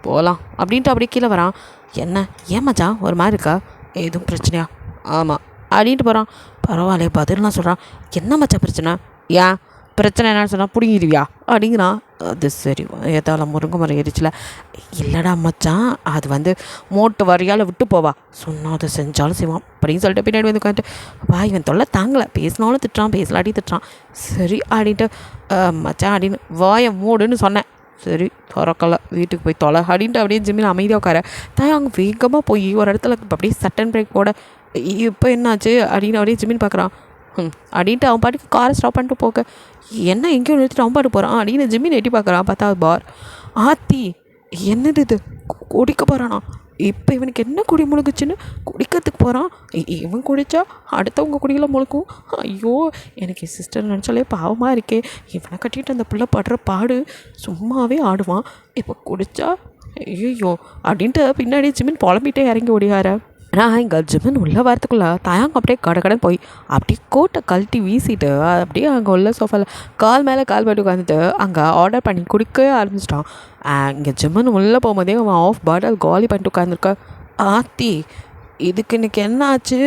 A: போகலாம் அப்படின்ட்டு அப்படியே கீழே வரான். என்ன ஏன் மச்சான் ஒரு மாதிரி இருக்கா, எதுவும் பிரச்சனையா, ஆமாம் அப்படின்ட்டு போகிறான். பரவாயில்லையே பதிலாம் சொல்கிறான். என்ன மச்சான் பிரச்சனை, ஏன் பிரச்சனை என்னன்னு சொன்னால் பிடிங்கிடுவியா அப்படிங்கிறான். அது சரி ஏதால முருங்கை மரம் ஏறிச்சில, இல்லைடா மச்சான் அது வந்து மோட்டு வரியால் விட்டு போவா, சொன்னால் அதை செஞ்சாலும் செய்வான் அப்படின்னு சொல்லிட்டு பின்னாடி வந்து உட்காந்துட்டு இவன் தொல்லை தாங்கலை, பேசினாலும் திட்டுறான் பேசலாட்டி திட்டுறான். சரி அப்படின்ட்டு மச்சான் அப்படின்னு வாயை மூடுன்னு சொன்னேன், சரி திறக்கலை வீட்டுக்கு போய் தொலை அப்படின்ட்டு அப்படியே ஜிம்மில் அமைதியாக உட்கார. அங்கே வேகமாக போய் ஒரு இடத்துல அப்படியே சட்டன் பிரேக் போட இப்போ என்னாச்சு அப்படின்னு அப்படியே ஜிம்மின் பார்க்குறான். அப்படின்ட்டு அவன் பாட்டுக்கு காரை ஸ்டாப் பண்ணிட்டு போக, என்ன எங்கேயும் நிறுத்திட்டு அவன் பாட்டு போகிறான் அப்படின்னு ஜிம்மின் எட்டி பார்க்குறான். பார்த்தா பார் ஆத்தி என்னது இது குடிக்க போகிறானா, இப்போ இவனுக்கு என்ன குடி முழுகுச்சுன்னு குடிக்கிறதுக்கு போகிறான். இவன் குடித்தா அடுத்தவங்க குடிகளை முழுக்கும். ஐயோ எனக்கு என் சிஸ்டர் நினச்சாலே பாவமாக இருக்கே, இவனை கட்டிட்டு அந்த பிள்ளை படுற பாடு சும்மாவே ஆடுவான், இப்போ குடித்தா ஐயோ அப்படின்ட்டு பின்னாடி ஜிமின் புலம்பிகிட்டே இறங்கி ஓடியார. ஆனால் இங்கே ஜிமின் உள்ளே வரத்துக்குள்ளே தயாங்க அப்படியே கடன் போய் அப்படியே கோட்டை கழட்டி வீசிட்டு அப்படியே அங்கே உள்ள சோஃபாவில் கால் மேலே கால் போட்டு உட்காந்துட்டு அங்கே ஆர்டர் பண்ணி குடிக்கவே ஆரம்பிச்சிட்டான். இங்கே ஜிமின் உள்ளே போகும்போதே அவன் ஆஃப் பாட்டில் காலி பண்ணிட்டு உட்காந்துருக்க. ஆத்தி இதுக்கு இன்றைக்கி என்ன ஆச்சு,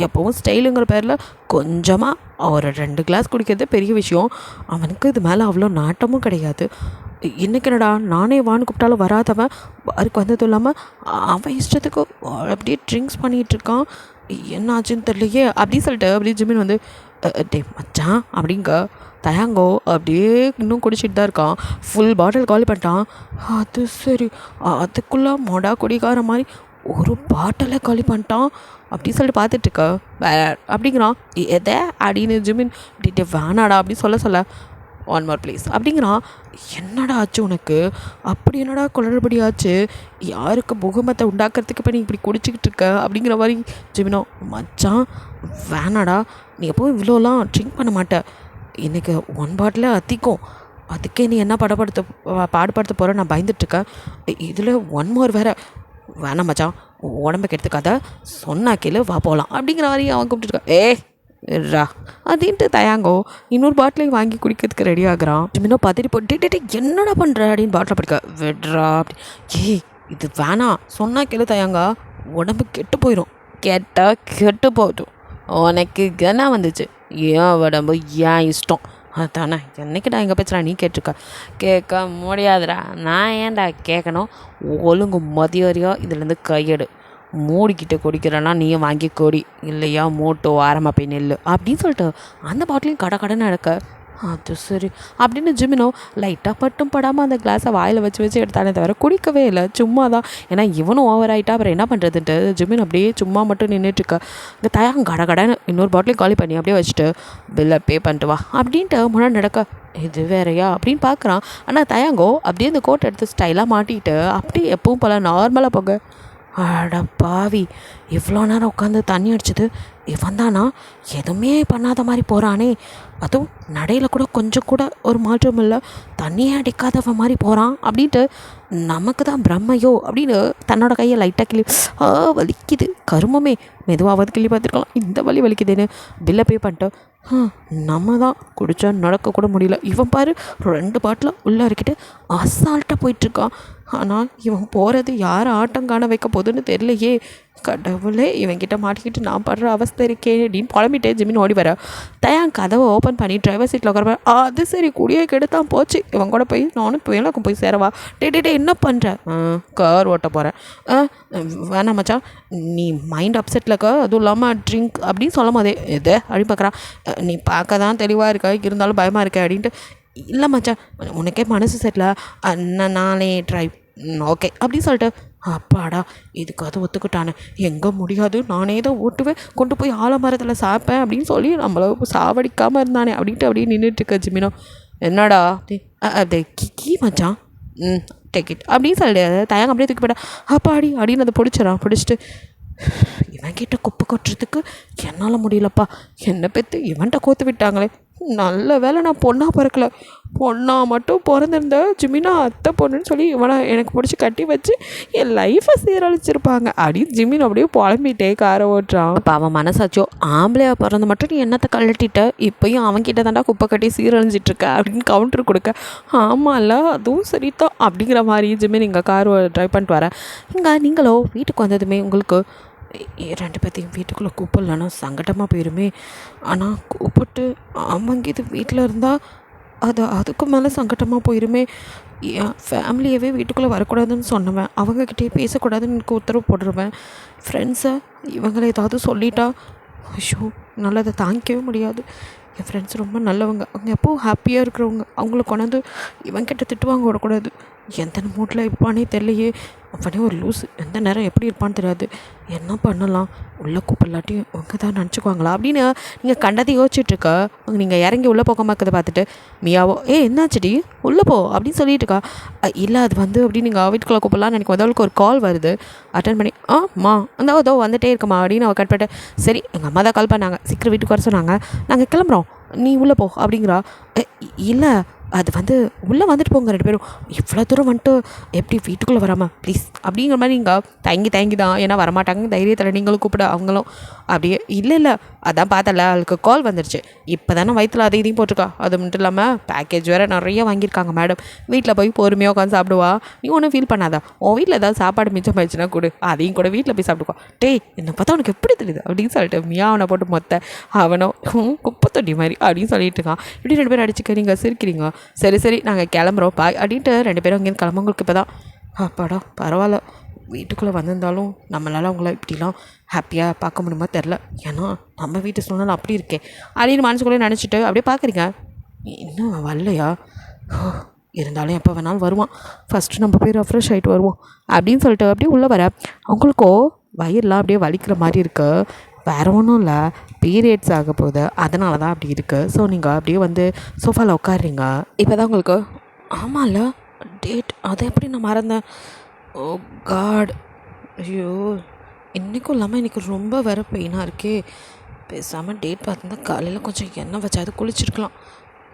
A: எப்போவும் ஸ்டைலுங்கிற பேரில் கொஞ்சமாக ஒரு 2 கிளாஸ் குடிக்கிறது பெரிய விஷயம், அவனுக்கு இது மேலே அவ்வளோ நாட்டமும் கிடையாது. இன்றைக்கி என்னடா நானே வான்னு கூப்பிட்டாலும் வராதவன் பாருக்கு வந்ததும் இல்லாமல் அவன் இஷ்டத்துக்கு அப்படியே ட்ரிங்க்ஸ் பண்ணிகிட்ருக்கான், என்ன ஆச்சுன்னு தெரியலையே அப்படின்னு சொல்லிட்டு அப்படியே ஜிமின் வந்து டே மச்சான் அப்படிங்க தயாங்கோ அப்படியே இன்னும் குடிச்சிட்டு தான் இருக்கான். ஃபுல் பாட்டில் காலி பண்ணிட்டான். அது சரி அதுக்குள்ளே மொடா குடிக்கார மாதிரி ஒரு பாட்டிலே காலி பண்ணிட்டான் அப்படின்னு சொல்லிட்டு பார்த்துட்ருக்க அப்படிங்கிறான். எதை அப்படின்னு ஜிமின் இப்படி வேணாடா அப்படின்னு சொல்ல ஒன் மோர் ப்ளீஸ் அப்படிங்கிறான். என்னடா ஆச்சு உனக்கு, அப்படி என்னடா குளறுபடி ஆச்சு, யாருக்கு முகமத்தை உண்டாக்குறதுக்கு இப்போ நீ இப்படி குடிச்சிக்கிட்டு இருக்க அப்படிங்கிற மாதிரி ஜிமினோ. மச்சான் வேணாடா, நீ எப்போவும் இவ்வளோலாம் ட்ரிங்க் பண்ண மாட்டேன், இன்றைக்கி 1 பாட்டில் அதிகம், அதுக்கே நீ என்ன பாடுபடுத்த போகிற நான் பயந்துட்டுருக்கேன், இதில் 1 மோர் வேறு, வேணாம் மச்சான் உடம்புக்கு எடுத்துக்காத, சொன்னா கேளு வா போகலாம் அப்படிங்கிற மாதிரி அவன் கூப்பிட்டுருக்கான். ரா அப்படின்ட்டு தயாங்கோ இன்னொரு பாட்டிலையும் வாங்கி குடிக்கிறதுக்கு ரெடி ஆகுறான். ஜிமினோ பதறி போட்டு என்னடா பண்ணுற அப்படின்னு பாட்டில் படிக்க விட்றா அப்படி. இது வேணாம் சொன்னா கேளு தயாங்கா, உடம்பு கெட்டு போயிடும், கேட்டால் கெட்டு போகட்டும், உனக்கு என்ன வந்துச்சு, ஏன் உடம்பு ஏன் இஷ்டம் அதானே, என்னைக்கிடா எங்கள் பேச்சுறா நீ கேட்டிருக்க, கேட்க முடியாதுடா, நான் ஏன்டா கேட்கணும், ஒழுங்கு மதியாரியா இதுலேருந்து கையெடு, மூடிக்கிட்டு குடிக்கிறேன்னா நீயும் வாங்கி கொடி, இல்லையா மோட்டோ ஆரமாக போய் நெல் அப்படின்னு சொல்லிட்டு அந்த பாட்டிலையும் கடன்னு நடக்க. அது சரி அப்படின்னு ஜிமினோ லைட்டாக பட்டும் படாமல் அந்த கிளாஸை வாயில் வச்சு எடுத்தானே தவிர குடிக்கவே இல்லை, சும்மா தான். ஏன்னா இவனும் ஓவர் ஆகிட்டா அப்புறம் என்ன பண்ணுறதுன்ட்டு ஜிமின் அப்படியே சும்மா மட்டும் நின்றுட்டுருக்க. இந்த தயாங்க கடன்னு இன்னொரு பாட்டிலையும் காலி பண்ணி அப்படியே வச்சுட்டு பில்லை பே பண்ணிட்டு வா அப்படின்ட்டு முன்னாடி நடக்க. இது வேறையா அப்படின்னு பார்க்குறான். ஆனால் தயாங்கோ அப்படியே இந்த கோட்டை எடுத்து ஸ்டைலாக மாட்டிக்கிட்டு அப்படியே எப்பவும் போல் நார்மலாக போக. அட பாவி, இவ்வளோ நேரம் உட்காந்து தண்ணி அடிச்சது இவன் தானா? எதுவுமே பண்ணாத மாதிரி போகிறானே, அதுவும் நடையில் கூட கொஞ்சம் கூட ஒரு மாற்றம் இல்லை, தண்ணியே அடிக்காதவன் மாதிரி போகிறான் அப்படின்ட்டு நமக்கு தான் பிரம்மையோ அப்படின்னு தன்னோட கையை லைட்டாக கிளி. வலிக்குது கருமமே, மெதுவாவது கிள்ளி பார்த்துருக்கலாம், இந்த வலி வலிக்குதுன்னு பில்லை பே பண்ணிட்டு நம்ம தான் குடித்தா நடக்கக்கூட முடியல. இவன் பாரு 2 பாட்டில் உள்ளே இருக்கிட்டு அசால்ட்டாக போயிட்டுருக்கான். ஆனால் இவன் போகிறது யார் ஆட்டம் காண வைக்க போகுதுன்னு தெரியலையே. கடவுளே, இவன்கிட்ட மாட்டிக்கிட்டு நான் படுற அவஸ்தை இருக்கே அப்படின்னு புலம்பிட்டே ஜிமின் ஓடி வர. தயான் கதவை ஓப்பன் பண்ணி டிரைவர் சீட்டில் உட்கார. அது சரி, குடியே கெடுத்தான் போச்சு. இவன் கூட போய் நானும் வேலைக்கும் போய் சேரவா? டே என்ன பண்ணுற? கார் ஓட்ட போகிறேன். வேணாம் மச்சான், நீ மைண்ட் அப்செட்டில் இருக்க, அதுவும் இல்லாமல் ட்ரிங்க் அப்படின்னு சொல்லும் போதே எது அப்படின்னு பார்க்குறான். நீ பார்க்க தான் தெளிவாக இருக்க, இருந்தாலும் பயமாக இருக்க அப்படின்ட்டு. இல்லை மச்சான், உனக்கே மனசு சரியில்லை, நானே ட்ரை ஓகே அப்படின்னு சொல்லிட்டு. அப்பாடா, இதுக்கு அது ஒத்துக்கிட்டானே, எங்கே முடியாது, நானே தான் ஓட்டுவேன், கொண்டு போய் ஆலமரத்தில் சாப்பேன் அப்படின்னு சொல்லி நம்மள சாவடிக்காமல் இருந்தானே அப்படின்ட்டு அப்படியே நின்றுட்டுருக்க ஜிமினோ. என்னடா அப்படி கீ மச்சான், டேக் இட் அப்படின்னு சொல்லிட்டு தயாங்க அப்படியே தூக்கி போய்ட்டா. அப்பாடி அப்படின்னு அதை பிடிச்சிட்டு இவன்கிட்ட குப்பை கொட்டுறதுக்கு என்னால் முடியலப்பா, என்னை பெற்று இவன்கிட்ட கோத்து விட்டாங்களே, நல்ல வேலை நான் பொண்ணாக பிறக்கல, பொண்ணாக மட்டும் பிறந்திருந்த ஜிமினா அத்தை பொண்ணுன்னு சொல்லி இவனை எனக்கு பிடிச்சி கட்டி வச்சு என் லைஃப்பை சீரழிச்சிருப்பாங்க அப்படின்னு ஜிமின் அப்படியே புலம்பிட்டே காரை ஓட்டுறான். அப்போ அவன் மனசாச்சோ, ஆம்பளையாக பிறந்த மட்டும் நீ என்னத்தை கழட்டிட்ட, இப்போயும் அவன்கிட்ட தாண்டா குப்பை கட்டி சீரழிஞ்சிட்ருக்க அப்படின்னு கவுண்டர் கொடுக்க. ஆமாம்ல, அதுவும் சரிதான் அப்படிங்கிற மாதிரி ஜிமின் இங்கே கார் ட்ரைவ் பண்ணிட்டு வரேன். இங்கே நீங்களோ வீட்டுக்கு வந்ததுமே உங்களுக்கு 2 பேர்த்தையும் வீட்டுக்குள்ளே கூப்பிடலன்னா சங்கடமாக போயிருமே, ஆனால் கூப்பிட்டு அவங்க இது வீட்டில் இருந்தால் அதுக்கு மேலே சங்கடமாக போயிருமே. என் ஃபேமிலியவே வீட்டுக்குள்ளே வரக்கூடாதுன்னு சொன்னவன், அவங்கக்கிட்டே பேசக்கூடாதுன்னு எனக்கு உத்தரவு போட்டுருவேன். ஃப்ரெண்ட்ஸை இவங்களை ஏதாவது சொல்லிட்டா ஐயோ நல்லதை தாங்கிக்கவே முடியாது. என் ஃப்ரெண்ட்ஸ் ரொம்ப நல்லவங்க, அவங்க எப்போவும் ஹாப்பியாக இருக்கிறவங்க, அவங்கள கொண்டாந்து இவன்கிட்ட திட்டுவாங்க விடக்கூடாது. எந்த மூட்டில் இருப்பானே தெரியலையே, அவனே ஒரு லூஸு, எந்த நேரம் எப்படி இருப்பான்னு தெரியாது, என்ன பண்ணலாம், உள்ளே கூப்பிடலாட்டி அவங்க தான் நினச்சிக்குவாங்களா அப்படின்னு நீங்கள் கண்டதை யோசிச்சுட்ருக்கா. நீங்கள் இறங்கி உள்ளே போக மாக்கிறத பார்த்துட்டு மியாவோ என்னாச்சுடி உள்ளே போ அப்படின்னு சொல்லிட்டு இருக்கா. இல்லை அது வந்து அப்படின்னு நீங்கள் வீட்டுக்குள்ளே கூப்பிடலான்னு எனக்கு வந்து அவளுக்கு ஒரு கால் வருது, அட்டன் பண்ணி அதோ வந்துகிட்டே இருக்கம்மா அப்படின்னு அவள் கட் பண்ணிட்டு, சரி எங்கள் அம்மா தான் கால் பண்ணாங்க, சீக்கிரம் வீட்டுக்கு வர சொன்னாங்க, நாங்கள் கிளம்புறோம், நீ உள்ளே போ அப்படிங்கிறா. இல்லை அது வந்து உள்ளே வந்துட்டு போங்க 2 பேரும், இவ்வளோ தூரம் வந்துட்டு எப்படி வீட்டுக்குள்ளே வராமல் ப்ளீஸ் அப்படிங்கிற மாதிரி நீங்கள் தயங்கி தான், ஏன்னா வரமாட்டாங்க தைரியத்தில் நீங்களும் கூப்பிட அவங்களும் அப்படியே. இல்லை அதான் பார்த்தல அவளுக்கு கால் வந்துருச்சு, இப்போ தானே வயிற்றில் அதை இதையும் போட்டிருக்கா, அது மட்டும் இல்லாமல் பேக்கேஜ் வேறு நிறைய வாங்கியிருக்காங்க மேடம், வீட்டில் போய் பொறுமையாக உட்காந்து சாப்பிடுவா, நீ ஒன்றும் ஃபீல் பண்ணாதா, உன் வீட்டில் ஏதாவது சாப்பாடு மிச்சம் ஆயிடுச்சுன்னா கொடு, அதையும் கூட வீட்டில் போய் சாப்பிடுவா. டேய் என்னை பார்த்தா உனக்கு எப்படி தெரியுது அப்படின்னு சொல்லிட்டு மியா அவனை போட்டு மொத்த அவனோ குப்பை தொட்டி மாதிரி அப்படின்னு சொல்லிட்டு இருக்கான். இப்படி 2 பேரும் அடிச்சுக்க நீங்கள் சிரிக்கிறீங்க. சரி நாங்கள் கிளம்புறோம் பாய் அப்படின்ட்டு 2 பேரும் அங்கேருந்து கிளம்புங்களுக்கு இப்போ தான் அப்பாடா பரவாயில்ல, வீட்டுக்குள்ளே வந்திருந்தாலும் நம்மளால் அவங்கள இப்படிலாம் ஹாப்பியாக பார்க்க முடியுமா தெரில, ஏன்னா நம்ம வீட்டு சூழ்நிலை அப்படி இருக்கே அப்படின்னு மனசுக்குள்ளே நினச்சிட்டு அப்படியே பார்க்குறீங்க. இன்னும் வரலையா, இருந்தாலும் எப்போ வேணாலும் வருவான், ஃபஸ்ட்டு நம்ம போய் ரெஃப்ரெஷ் ஆகிட்டு வருவோம் அப்படின்னு சொல்லிட்டு அப்படியே உள்ளே வர. அவங்களுக்கோ வயிறுலாம் அப்படியே வலிக்கிற மாதிரி இருக்குது, வேறு ஒன்றும் இல்லை, பீரியட்ஸ் ஆக போகுது, அதனால தான் அப்படி இருக்குது. ஸோ நீங்கள் அப்படியே வந்து சோஃபாவில் உட்காடுறீங்க. இப்போ தான் உங்களுக்கு ஆமாம்ல டேட், அதை எப்படி நான் மறந்தேன், ஓ காட், ஐயோ இன்றைக்கும் இல்லாமல் இன்றைக்கி ரொம்ப வேறு பெயினாக இருக்கே, பேசாமல் டேட் பார்த்துருந்தா காலையில் கொஞ்சம் எண்ணெய் வச்சாது குளிச்சிருக்கலாம்,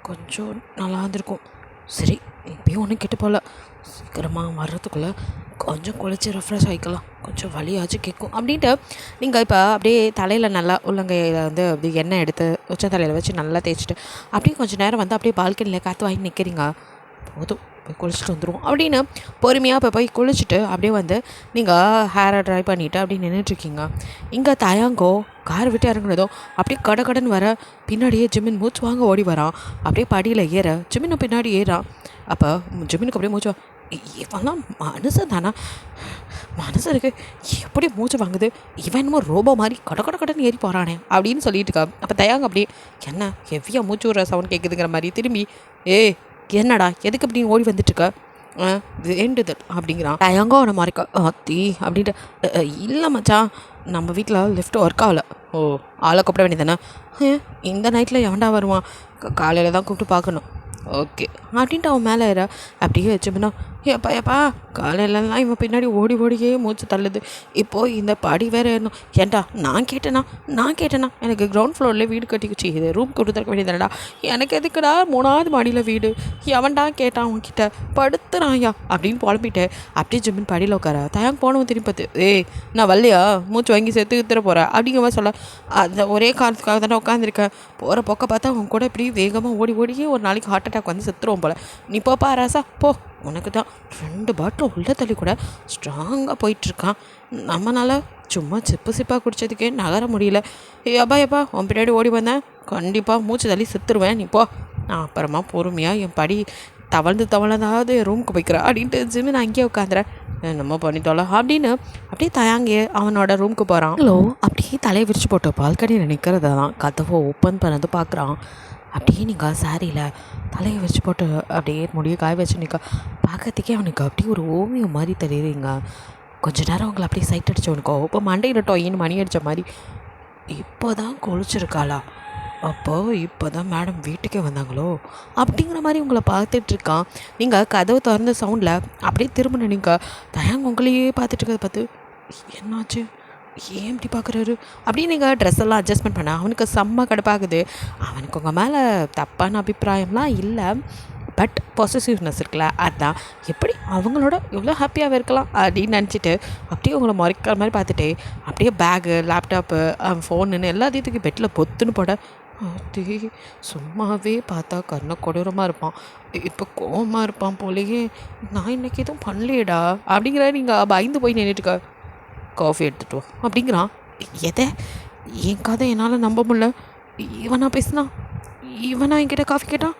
A: கொஞ்சம் நல்லா இருந்திருக்கும். சரி இப்போயும் ஒன்றும் கெட்டு போகல, சீக்கிரமாக வர்றதுக்குள்ளே கொஞ்சம் குளிச்சு ரெஃப்ரெஷ் ஆகிக்கலாம், கொஞ்சம் வலியாச்சும் கேட்கும் அப்படின்ட்டு நீங்கள் இப்போ அப்படியே தலையில் நல்லா உள்ளங்கையில் வந்து அப்படியே எண்ணெய் எடுத்து உச்ச தலையில் வச்சு நல்லா தேய்ச்சிட்டு அப்படியே கொஞ்சம் நேரம் வந்து அப்படியே பால்கனியில் காற்று வாங்கி நிற்கிறீங்க. போதும் போய் குளிச்சுட்டு வந்துடுவோம் அப்படின்னு பொறுமையாக இப்போ போய் குளிச்சுட்டு அப்படியே வந்து நீங்கள் ஹேரை ட்ரை பண்ணிவிட்டு அப்படியே நின்றுட்டுருக்கீங்க. இங்கே தயாங்கோ கார் விட்டு இறங்குனதோ அப்படியே கடன் வர பின்னாடியே ஜிமின் மூச்சு வாங்க ஓடி வரான். அப்படியே படியில் ஏற ஜிமினை பின்னாடி ஏறான். அப்போ ஜிமினுக்கு அப்படியே மூச்சு, இவெல்லாம் மனுஷன் தானா,
B: மனசு இருக்கு எப்படி மூச்சு வாங்குது, இவன் என்னமோ ரோபோ மாதிரி கடன்னு ஏறி போகிறானே அப்படின்னு சொல்லிட்டு இருக்கா. அப்போ தயாங்க அப்படியே என்ன ஹெவியாக மூச்சு விட்ற சவுண்ட் கேட்குதுங்கிற மாதிரி திரும்பி என்னடா எதுக்கு அப்படி ஓடி வந்துட்டுருக்க, வேண்டுதல் அப்படிங்கிறான். தயங்கோ அவனை மறைக்க ஆத்தி அப்படின்ட்டு இல்லை மச்சான் நம்ம வீட்டில் லிஃப்ட் ஒர்க் ஆகலை. ஓ ஆளை கூப்பிட வேண்டியதானே, இந்த நைட்டில் எவன்டா வருவான், காலையில் தான் கூப்பிட்டு பார்க்கணும். ஓகே அப்படின்ட்டு அவன் மேலே ஏற அப்படியே வச்சுப்பா. ஏப்பா காலையிலலாம் இவன் பின்னாடி ஓடியே மூச்சு தள்ளுது, இப்போது இந்த படி வேறு ஏறணும். ஏன்டா நான் கேட்டேனா எனக்கு கிரவுண்ட் ஃப்ளோரில் வீடு கட்டிக்குச்சு, இது ரூம் கொடுத்துருக்க வேண்டியதானடா, எனக்கு எதுக்குடா 3வது மாடியில் வீடு, எவன்டா கேட்டான் உன்கிட்ட, படுத்துறாயா அப்படின்னு புலம்பிட்டு அப்படியே ஜிம்மின் படியில் உட்கார. தயாங்க போனவன் திரும்பி பார்த்து நான் வரலையா மூச்சு வாங்கி செத்துற போகிறேன் அப்படிங்கிற மாதிரி சொல்ல. அந்த ஒரே காரணத்துக்காக தானே உட்காந்துருக்கேன், போகிற போக்க பார்த்தா அவன் கூட இப்படி வேகமாக ஓடியே ஒரு நாளைக்கு ஹார்ட் அட்டாக் வந்து செத்துருவோம் போல், நீ போப்பா ராசா போ, உனக்கு தான் 2 பாட்டில் உள்ள தள்ளி கூட ஸ்ட்ராங்காக போயிட்டுருக்கான், நம்மளால் சும்மா சிப்பாக குடித்ததுக்கே நகர முடியல. எப்பா உன் பின்னாடி ஓடி வந்தேன், கண்டிப்பாக மூச்சு தள்ளி செத்துருவேன், நீ போ, நான் அப்புறமா பொறுமையாக என் படி தவழ்ந்தாவது ரூமுக்கு போய்க்கிறேன் அப்படின்ட்டு ஜிம்மி நான் இங்கேயே உட்காந்துறேன், என்னமோ பண்ணிட்டோல அப்படின்னு அப்படியே தயாங்கே அவனோட ரூமுக்கு போகிறான். அப்படியே தலையை விரிச்சு போட்டு பால்கனியில் நிற்கிறத தான் கதவை ஓப்பன் பண்ணது பார்க்குறான். அப்படியே நீங்கள் சாரியில் தலையை வச்சு போட்டு அப்படியே முடிய காய வச்சு நிற்க பார்க்கறதுக்கே அவனுக்கு அப்படியே ஒரு ஓவியம் மாதிரி தெரியுதுங்க. கொஞ்ச நேரம் அவங்களை அப்படியே சைட் அடித்தவனுக்கோ இப்போ மண்டையில் டொயின்னு மணி அடித்த மாதிரி. இப்போ தான் குளிச்சிருக்காளா, அப்போது இப்போ தான் மேடம் வீட்டுக்கே வந்தாங்களோ அப்படிங்கிற மாதிரி உங்களை பார்த்துட்ருக்கான். நீங்கள் கதவு திறந்த சவுண்டில் அப்படியே திரும்ப நினைங்க. தயாங்க உங்களையே பார்த்துட்டு இருக்கிறத பார்த்து என்னாச்சு ஏன் இப்படி பார்க்குறாரு அப்படின்னு நீங்கள் ட்ரெஸ் எல்லாம் அட்ஜஸ்ட்மெண்ட் பண்ண அவனுக்கு செம்ம கடுப்பாகுது. அவனுக்கு உங்கள் மேலே தப்பான அபிப்பிராயம்லாம் இல்லை, பட் பொசசிவ்னஸ் இருக்குல்ல, அதுதான் எப்படி அவங்களோட எவ்வளோ ஹாப்பியாகவே இருக்கலாம் அப்படின்னு நினச்சிட்டு அப்படியே உங்களை முறைக்கிற மாதிரி பார்த்துட்டு அப்படியே பேகு லேப்டாப்பு ஃபோனுன்னு எல்லாத்தையும் பெட்டில் பொத்துன்னு போட. அது சும்மாவே பார்த்தா கண்ணை கொடூரமாக இருப்பான், இப்போ கோவமாக இருப்பான் போலேயே, நான் இன்றைக்கி எதுவும் பண்ணலையேடா அப்படிங்கிற நீங்கள் பயந்து போய் நின்றுட்டுக்க. காஃபி எடுத்துகிட்டு வா அப்படிங்கிறான். எதை என் கதை என்னால் நம்ப முடியல, இவனா பேசுனா, இவனா என்கிட்ட காஃபி கேட்டான்,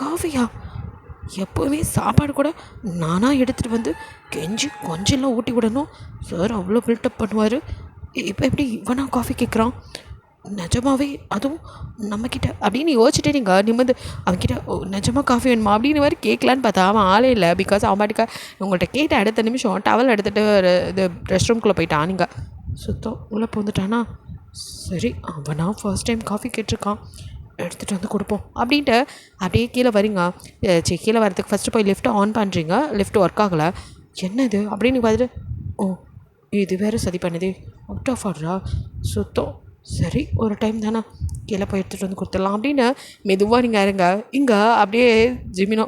B: காஃபியா, எப்போவுமே சாப்பாடு கூட நானாக எடுத்துகிட்டு வந்து கொஞ்சம் ஊட்டி விடணும் சார், அவ்வளோ பில்டப் பண்ணுவார், இப்போ எப்படி இவனா காஃபி கேட்குறான், நிஜமாவே அதுவும் நம்மக்கிட்ட அப்படின்னு யோசிச்சுட்டே நீங்கள் நிமிந்து அவன்கிட்ட நிஜமாக காஃபி வேணுமா அப்படின்னு மாதிரி கேட்கலான்னு பார்த்தா அவன் ஆளே இல்லை. பிகாஸ் அவன் பாட்டுக்கா உங்கள்கிட்ட கேட்ட அடுத்த நிமிஷம் டவல் எடுத்துகிட்டு இது ரெஸ்ட் ரூம்குள்ளே போயிட்டான். நீங்கள் சுத்தம் உள்ளே போந்துட்டானா, சரி அவனா ஃபர்ஸ்ட் டைம் காஃபி கேட்டிருக்கான், எடுத்துகிட்டு வந்து கொடுப்போம் அப்படின்ட்டு அப்படியே கீழே வரீங்க. கீழே வரதுக்கு ஃபஸ்ட்டு போய் லிஃப்ட்டை ஆன் பண்ணுறீங்க, லிஃப்ட் ஒர்க் ஆகலை, என்னது அப்படின்னு பார்த்துட்டு ஓ இது வேறு சதி பண்ணுது, அவுட் ஆஃப் ஆர்டரா, சுத்தம் சரி ஒரு டைம் தானே கீழே போய் எடுத்துகிட்டு வந்து கொடுத்துடலாம் அப்படின்னு மெதுவாக நீங்கள் இருங்க. இங்கே அப்படியே ஜிமினோ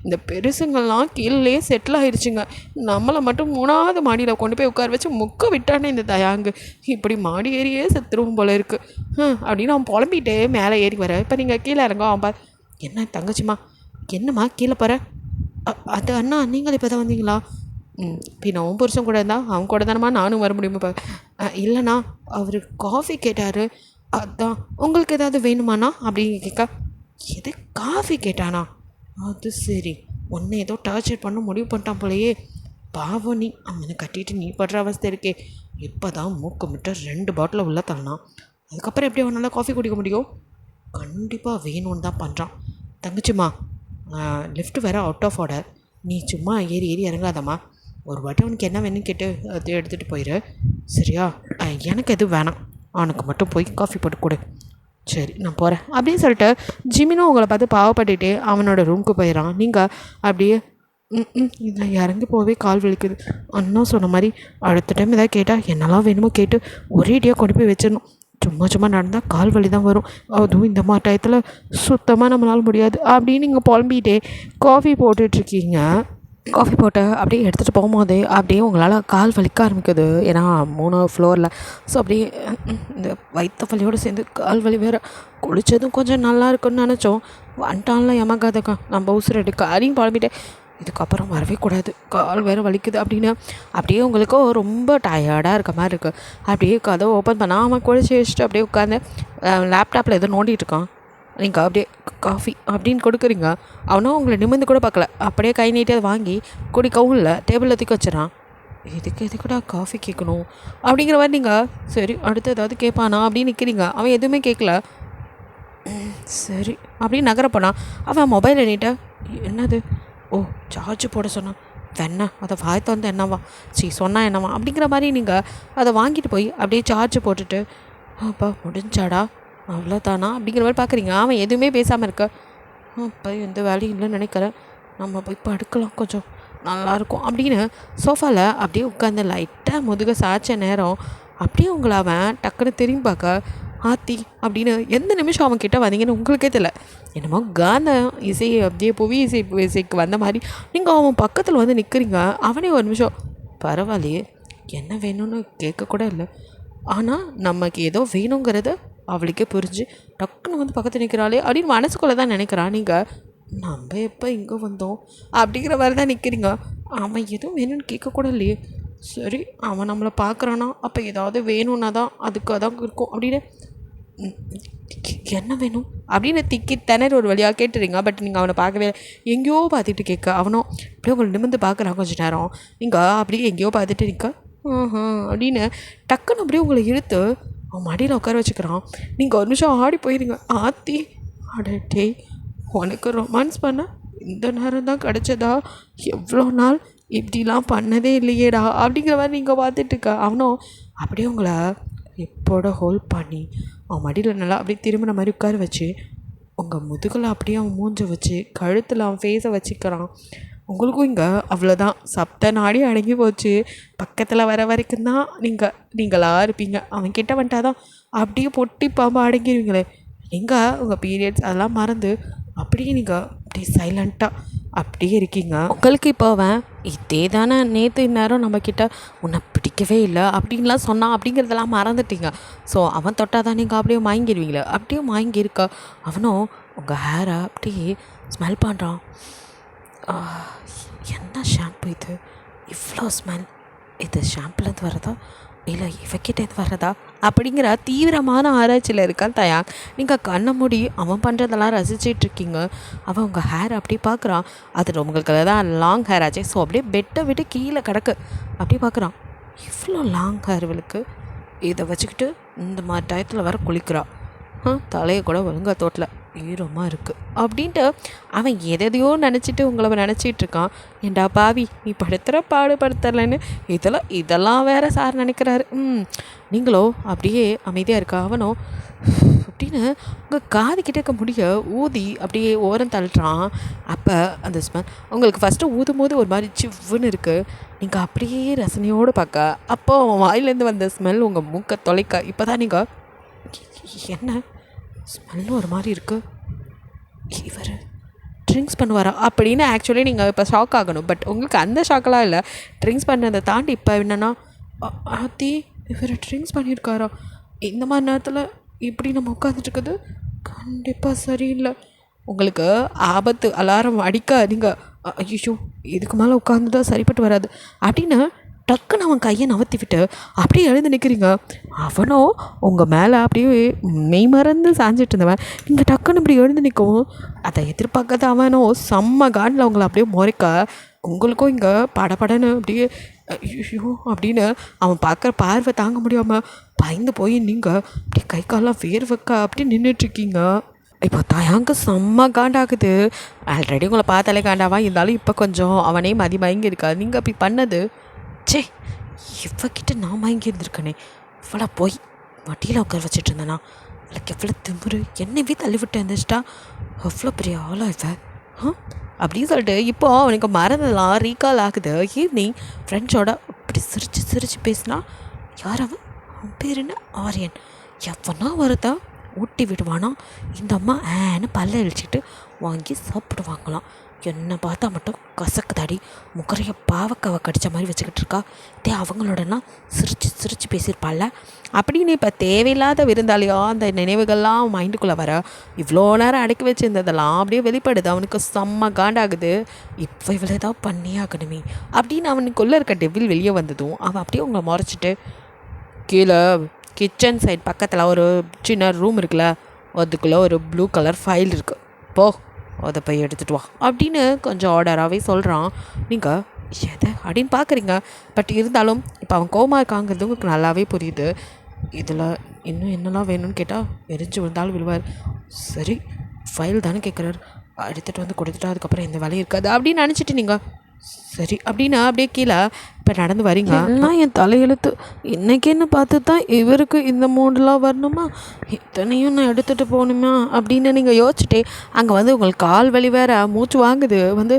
B: இந்த பெருசுங்கள்லாம் கீழே செட்டில் ஆகிடுச்சுங்க, நம்மளை மட்டும் 3வது மாடியில் கொண்டு போய் உட்கார வச்சு முக்க விட்டானே இந்த தயாங்கு, இப்படி மாடி ஏறியே செத்துருவோம் போல இருக்குது அப்படின்னு அவன் புலம்பிகிட்டே மேலே ஏறி வர. இப்போ நீங்கள் கீழே இறங்க. அவன் என்ன தங்கச்சிம்மா என்னம்மா கீழே போகிற, அது அண்ணா நீங்கள் இப்போ தான் வந்தீங்களா, பின்ன அவன் புருஷன் கூட இருந்தால் அவன் கூட தானம்மா நானும் வர முடியுமா, இப்போ இல்லைண்ணா அவர் காஃபி கேட்டார், அதான் உங்களுக்கு ஏதாவது வேணுமாண்ணா அப்படின்னு கேட்க, எது காஃபி கேட்டானா, அது சரி ஒன்று ஏதோ டார்ச்சர் பண்ண முடிவு பண்ணிட்டான் போலையே, பாவம் நீ அவனை கட்டிட்டு நீ படுற அவஸ்தை இருக்கே, இப்போ தான் மூக்கு மிட்ட 2 பாட்டில் உள்ள தரலாம், அதுக்கப்புறம் எப்படி அவனால் காஃபி குடிக்க முடியும், கண்டிப்பாக வேணும்னு தான் பண்ணுறான். தங்கச்சிம்மா லிஃப்ட் வேறு அவுட் ஆஃப் ஆர்டர், நீ சும்மா ஏறி இறங்காதம்மா, ஒரு வாட்டி அவனுக்கு என்ன வேணும்னு கேட்டு அதை எடுத்துகிட்டு போயிடு சரியா, எனக்கு எதுவும் வேணாம், அவனுக்கு மட்டும் போய் காஃபி போட்டு கொடு, சரி நான் போகிறேன் அப்படின்னு சொல்லிட்டு ஜிமினும் உங்களை பார்த்து பாவப்பட்டுட்டே அவனோட ரூமுக்கு போயிடறான். நீங்கள் அப்படியே இதில் இறங்கி போகவே கால் வலிக்குது, அண்ணா சொன்ன மாதிரி அடுத்த டைம் எதாவது கேட்டால் என்னெல்லாம் வேணுமோ கேட்டு ஒரேடியாக கொண்டு போய் வச்சிடணும், சும்மா நடந்தால் கால் வலி தான் வரும், அதுவும் இந்த மாதிரி டயத்தில் சுத்தமாக நம்மளால் முடியாது அப்படின்னு நீங்கள் புலம்பிகிட்டே காஃபி போட்டுட்ருக்கீங்க. காஃபி போட்டு அப்படியே எடுத்துகிட்டு போகும்போது அப்படியே உங்களால் கால் வலிக்க ஆரம்பிக்குது, ஏன்னா 3வது ஃப்ளோரில். ஸோ அப்படியே இந்த வயிற்று வலியோடு சேர்ந்து கால் வலி வேறு, குளித்ததும் கொஞ்சம் நல்லா இருக்குன்னு நினச்சோம், வந்துட்டான்ல எமக்காதக்கா நம்ம உசுர் எடுக்க அப்படின்னு புலம்பிட்டேன், இதுக்கப்புறம் வரவே கூடாது கால் வேறு வலிக்குது அப்படின்னு அப்படியே உங்களுக்கு ரொம்ப டயர்டாக இருக்க மாதிரி இருக்குது. அப்படியே கதவை ஓப்பன் பண்ணால் அவன் குளிச்சு வச்சுட்டு அப்படியே உட்காந்து லேப்டாப்பில் எதோ நோண்டிகிட்ருக்கான். நீங்கள் அப்படியே காஃபி அப்படின்னு கொடுக்குறீங்க, அவனும் உங்களை நிமிர்ந்து கூட பார்க்கல, அப்படியே கை நீட்டி அதை வாங்கி குடிக்கவும் இல்லை, டேபிளில் தூக்கி வச்சிடறான். இதுக்கு எதுக்குடா காஃபி கேட்கணும் அப்படிங்கிற மாதிரி நீங்கள் சரி அடுத்து ஏதாவது கேட்பானா அப்படின்னு நிற்கிறீங்க. அவன் எதுவுமே கேட்கல. சரி அப்படின்னு நகரப்போனா அவன் மொபைல் எண்ணிட்ட என்னது ஓ சார்ஜ் போட சொன்னான் என்ன அதை வாய் வந்து என்னவா சொன்னா என்னவா அப்படிங்கிற மாதிரி நீங்கள் அதை வாங்கிட்டு போய் அப்படியே சார்ஜ் போட்டுட்டு அப்பா முடிஞ்சாடா அவ்வளோதானா அப்படிங்கிற மாதிரி பார்க்குறீங்க. அவன் எதுவுமே பேசாமல் இருக்க. அப்போ எந்த வேலையும் இல்லைன்னு நினைக்கிறேன், நம்ம போய் படுக்கலாம் கொஞ்சம் நல்லாயிருக்கும் அப்படின்னு சோஃபாவில் அப்படியே உட்காந்து லைட்டாக முதுக சாய்ச்ச நேரம் அப்படியே உங்களை அவன் டக்குன்னு திரும்பி பார்க்க ஆத்தி அப்படின்னு எந்த நிமிஷம் அவன் கிட்ட வந்தீங்கன்னு உங்களுக்கே தெரியல. என்னமோ காந்த இசை அப்படியே புவி இசைக்கு வந்த மாதிரி நீங்கள் அவன் பக்கத்தில் வந்து நிற்கிறீங்க. அவனே ஒரு நிமிஷம் பரவாயில்லையே என்ன வேணும்னு கேட்கக்கூட இல்லை, ஆனால் நமக்கு ஏதோ வேணுங்கிறத அவளுக்கே புரிஞ்சு டக்குன்னு வந்து பக்கத்தில் நிற்கிறாளே அப்படின்னு மனசுக்குள்ளே தான் நினைக்கிறான். நீங்கள் நம்ம எப்போ இங்கே வந்தோம் அப்படிங்கிற மாதிரி தான் நிற்கிறீங்க. அவன் எதுவும் வேணும்னு கேட்கக்கூட இல்லையே, சரி அவன் நம்மளை பார்க்குறானா அப்போ ஏதாவது வேணும்னா தான் அதுக்காக தான் இருக்கும் அப்படின்னு என்ன வேணும் அப்படின்னு திக்கி திணற ஒரு வழியாக கேட்டுறீங்க. பட் நீங்கள் அவனை பார்க்கவே எங்கேயோ பார்த்துட்டு கேட்க அவனும் அப்படியே உங்களை நிமிர்ந்து பார்க்குறான் கொஞ்சம் நேரம். நீங்கள் அப்படியே எங்கேயோ பார்த்துட்டு நிற்க அப்படின்னு டக்குன்னு அப்படியே உங்களை இழுத்து அவன் மடியில் உட்கார வச்சுக்கிறான். நீங்கள் ஒரு நிமிஷம் ஆடி போயிருங்க. ஆத்தி அடே உனக்கு ரொமான்ஸ் பண்ண இந்த நேரம் தான் கிடச்சதா, எவ்வளோ நாள் இப்படிலாம் பண்ணதே இல்லையேடா அப்படிங்கிற மாதிரி நீங்கள் பார்த்துட்டு இருக்க. அவனும் அப்படியே உங்களை எப்போட ஹோல்ட் பண்ணி அவன் மடியில் நல்லா அப்படியே திரும்பின மாதிரி உட்கார வச்சு உங்கள் முதுகில் அப்படியே அவன் மூஞ்ச வச்சு கழுத்தில் அவன் ஃபேஸை வச்சுக்கிறான். உங்களுக்கும் இங்கே அவ்வளோதான், சப்த நாடி அடங்கி போச்சு. பக்கத்தில் வர வரைக்கும் தான் நீங்களாக இருப்பீங்க. அவன் கிட்ட வந்துட்டாதான் அப்படியே பொட்டி பாம்பு அடங்கிடுவீங்களே. நீங்கள் உங்கள் பீரியட்ஸ் அதெல்லாம் மறந்து அப்படியே நீங்கள் அப்படியே சைலண்ட்டாக அப்படியே இருக்கீங்க. உங்களுக்கு இப்போ அவன் இதே தானே நேற்று இந்நேரம் நம்மக்கிட்ட உன்னை பிடிக்கவே இல்லை அப்படின்லாம் சொன்னான் அப்படிங்கிறதெல்லாம் மறந்துட்டீங்க. ஸோ அவன் தொட்டால் தான் நீங்கள் அப்படியே வாங்கிடுவீங்களே, அப்படியே வாங்கியிருக்க. அவனும் உங்கள் ஹேரை அப்படியே ஸ்மெல் பண்ணுறான். என்ன ஷாம்பு இது, இவ்வளோ ஸ்மெல், இது ஷாம்புலேருந்து வரதா இல்லை இவக்கிட்ட இது வர்றதா அப்படிங்கிற தீவிரமான ஆராய்ச்சியில் இருக்கான் தயாங். நீங்கள் கண்ணை மூடி அவன் பண்ணுறதெல்லாம் ரசிச்சிட்ருக்கீங்க. அவன் உங்கள் ஹேர் அப்படி பார்க்குறான். அது உங்களுக்கு தான் லாங் ஹேர் ஆச்சு. ஸோ அப்படியே பெட்டை விட்டு கீழே கிடக்கு அப்படியே பார்க்குறான். இவ்வளோ லாங் ஹேர் இவளுக்கு, இதை வச்சுக்கிட்டு இந்த மாதிரி டயத்தில் வர குளிக்கிறான். தலையை கூட ஒழுங்கா தோட்டல ஈரமாக இருக்குது அப்படின்ட்டு அவன் எதையோ நினச்சிட்டு உங்களை நினச்சிட்டு இருக்கான். ஏண்டா பாவி நீ படுத்துகிற பாடுபடுத்தலைன்னு இதெல்லாம் வேற சார் நினைக்கிறாரு. நீங்களோ அப்படியே அமைதியாக இருக்கா. அவனோ அப்படின்னு உங்கள் காது கிட்ட இருக்க முடிய ஊதி அப்படியே ஓரம் தள்ளுறான். அப்போ அந்த ஸ்மெல் உங்களுக்கு ஃபஸ்ட்டு ஊதும் போது ஒரு மாதிரி சிவ்வுன்னு இருக்குது. நீங்கள் அப்படியே ரசனையோடு பார்க்க அப்போ அவன் வாயிலேருந்து வந்த ஸ்மெல் உங்கள் மூக்கை தொலைக்க இப்போ தான் நீங்கள் என்ன ஸ்மெல்லும் ஒரு மாதிரி இருக்குது, இவர் ட்ரிங்க்ஸ் பண்ணுவாரா அப்படின்னு ஆக்சுவலி நீங்கள் இப்போ ஷாக் ஆகணும். பட் உங்களுக்கு அந்த ஷாக்கெல்லாம் இல்லை. ட்ரிங்க்ஸ் பண்ணதை தாண்டி இப்போ என்னென்னா ஆத்தி இவர் ட்ரிங்க்ஸ் பண்ணியிருக்காரா, இந்த மாதிரி நேரத்தில் இப்படி நம்ம உட்காந்துட்டுருக்குது கண்டிப்பாக சரியில்லை. உங்களுக்கு ஆபத்து அலாரம் அடிக்க நீங்கள் ஐயோ இதுக்கு மேலே உட்காந்து தான் சரிப்பட்டு வராது அப்படின்னு டக்குன்னு அவன் கையை நவர்த்தி விட்டு அப்படியே எழுந்து நிற்கிறீங்க. அவனோ உங்கள் மேலே அப்படியே மெய் மறந்து சாஞ்சிட்டு இருந்தவன் நீங்கள் டக்குன்னு இப்படி எழுந்து நிற்கவும் அதை எதிர்பார்க்காத அவனோ செம்ம காண்டில் அவங்கள அப்படியே முறைக்க உங்களுக்கும் இங்கே படப்படன்னு அப்படியே ஐயோ அப்படின்னு அவன் பார்க்குற பார்வை தாங்க முடியாமல் பயந்து போய் நீங்கள் அப்படியே கை காலெலாம் வேர்வைக்க அப்படியே நின்றுட்டுருக்கீங்க. இப்போ தயாங்க செம்ம காண்டாகுது. ஆல்ரெடி உங்களை பார்த்தாலே காண்டாவா இருந்தாலும் இப்போ கொஞ்சம் அவனே மயங்கி இருக்கா. நீங்கள் அப்படி பண்ணது சே இவக்கிட்ட நான் மயங்கி இருந்திருக்கனே, இவ்வளோ போய் வட்டியில் உட்கார வச்சுட்டு இருந்தேனா, அவளுக்கு எவ்வளோ திமுரு என்னவே தள்ளிவிட்டு இருந்துச்சிட்டா, அவ்வளோ பெரிய ஆளா இவ அப்படின்னு சொல்லிட்டு இப்போது அவனுக்கு மறந்தெல்லாம் ரீகால் ஆகுது. ஈவினிங் ஃப்ரெண்ட்ஸோட அப்படி சிரித்து பேசினா யார் அவன் பேர் என்ன ஆரியன், எவனா வருதா ஊட்டி விடுவானா, இந்த அம்மா ஏன்னு பல்ல இழிச்சிட்டு வாங்கி சாப்பிடுவாங்களாம். என்னை பார்த்தா மட்டும் கசக்குதாடி, முகரைய பாவக்காவை கடித்த மாதிரி வச்சுக்கிட்டு இருக்கா, அவங்களோடலாம் சிரித்து பேசியிருப்பாள்ல அப்படின்னு இப்போ தேவையில்லாத விருந்தாளியோ அந்த நினைவுகள்லாம் மைண்டுக்குள்ளே வர இவ்வளோ நேரம் அடக்கி வச்சுருந்ததெல்லாம் அப்படியே வெளிப்படுது. அவனுக்கு செம்ம காண்டாகுது. இப்போ இவ்வளோ ஏதாவது பண்ணியே ஆகணுமே அப்படின்னு அவனுக்குள்ளே இருக்க டெவில் வெளியே வந்ததும் அவன் அப்படியே உங்களை முறைச்சிட்டு கீழே கிச்சன் சைட் பக்கத்தில் ஒரு சின்ன ரூம் இருக்குல்ல, அதுக்குள்ளே ஒரு ப்ளூ கலர் ஃபைல் இருக்குது, போ அதை போய் எடுத்துகிட்டு வா அப்படின்னு கொஞ்சம் ஆர்டராகவே சொல்கிறான். நீங்கள் எதை அப்படின்னு பார்க்குறீங்க. பட் இருந்தாலும் இப்போ அவன் கோவமா இருக்காங்கிறது உங்களுக்கு நல்லாவே புரியுது. இதில் இன்னும் என்னெல்லாம் வேணும்னு கேட்டால் எரிஞ்சு விழுந்தாலும் விழுவார். சரி, ஃபைல் தானே கேட்குறாரு, எடுத்துகிட்டு வந்து கொடுத்துட்டா அதுக்கப்புறம் எந்த வேலையும் இருக்காது அப்படின்னு நினச்சிட்டு நீங்கள் சரி அப்படின்னா அப்படியே கீழே இப்போ நடந்து வரீங்க.
C: எல்லாம் என் தலையெழுத்து. இன்னைக்குன்னு பார்த்து தான் இவருக்கு இந்த மூடெலாம் வரணுமா, இத்தனையும் நான் எடுத்துகிட்டு போகணுமா
B: அப்படின்னு நீங்கள் யோசிச்சுட்டே அங்கே வந்து உங்களுக்கு கால் வலி வேற மூச்சு வாங்குது. வந்து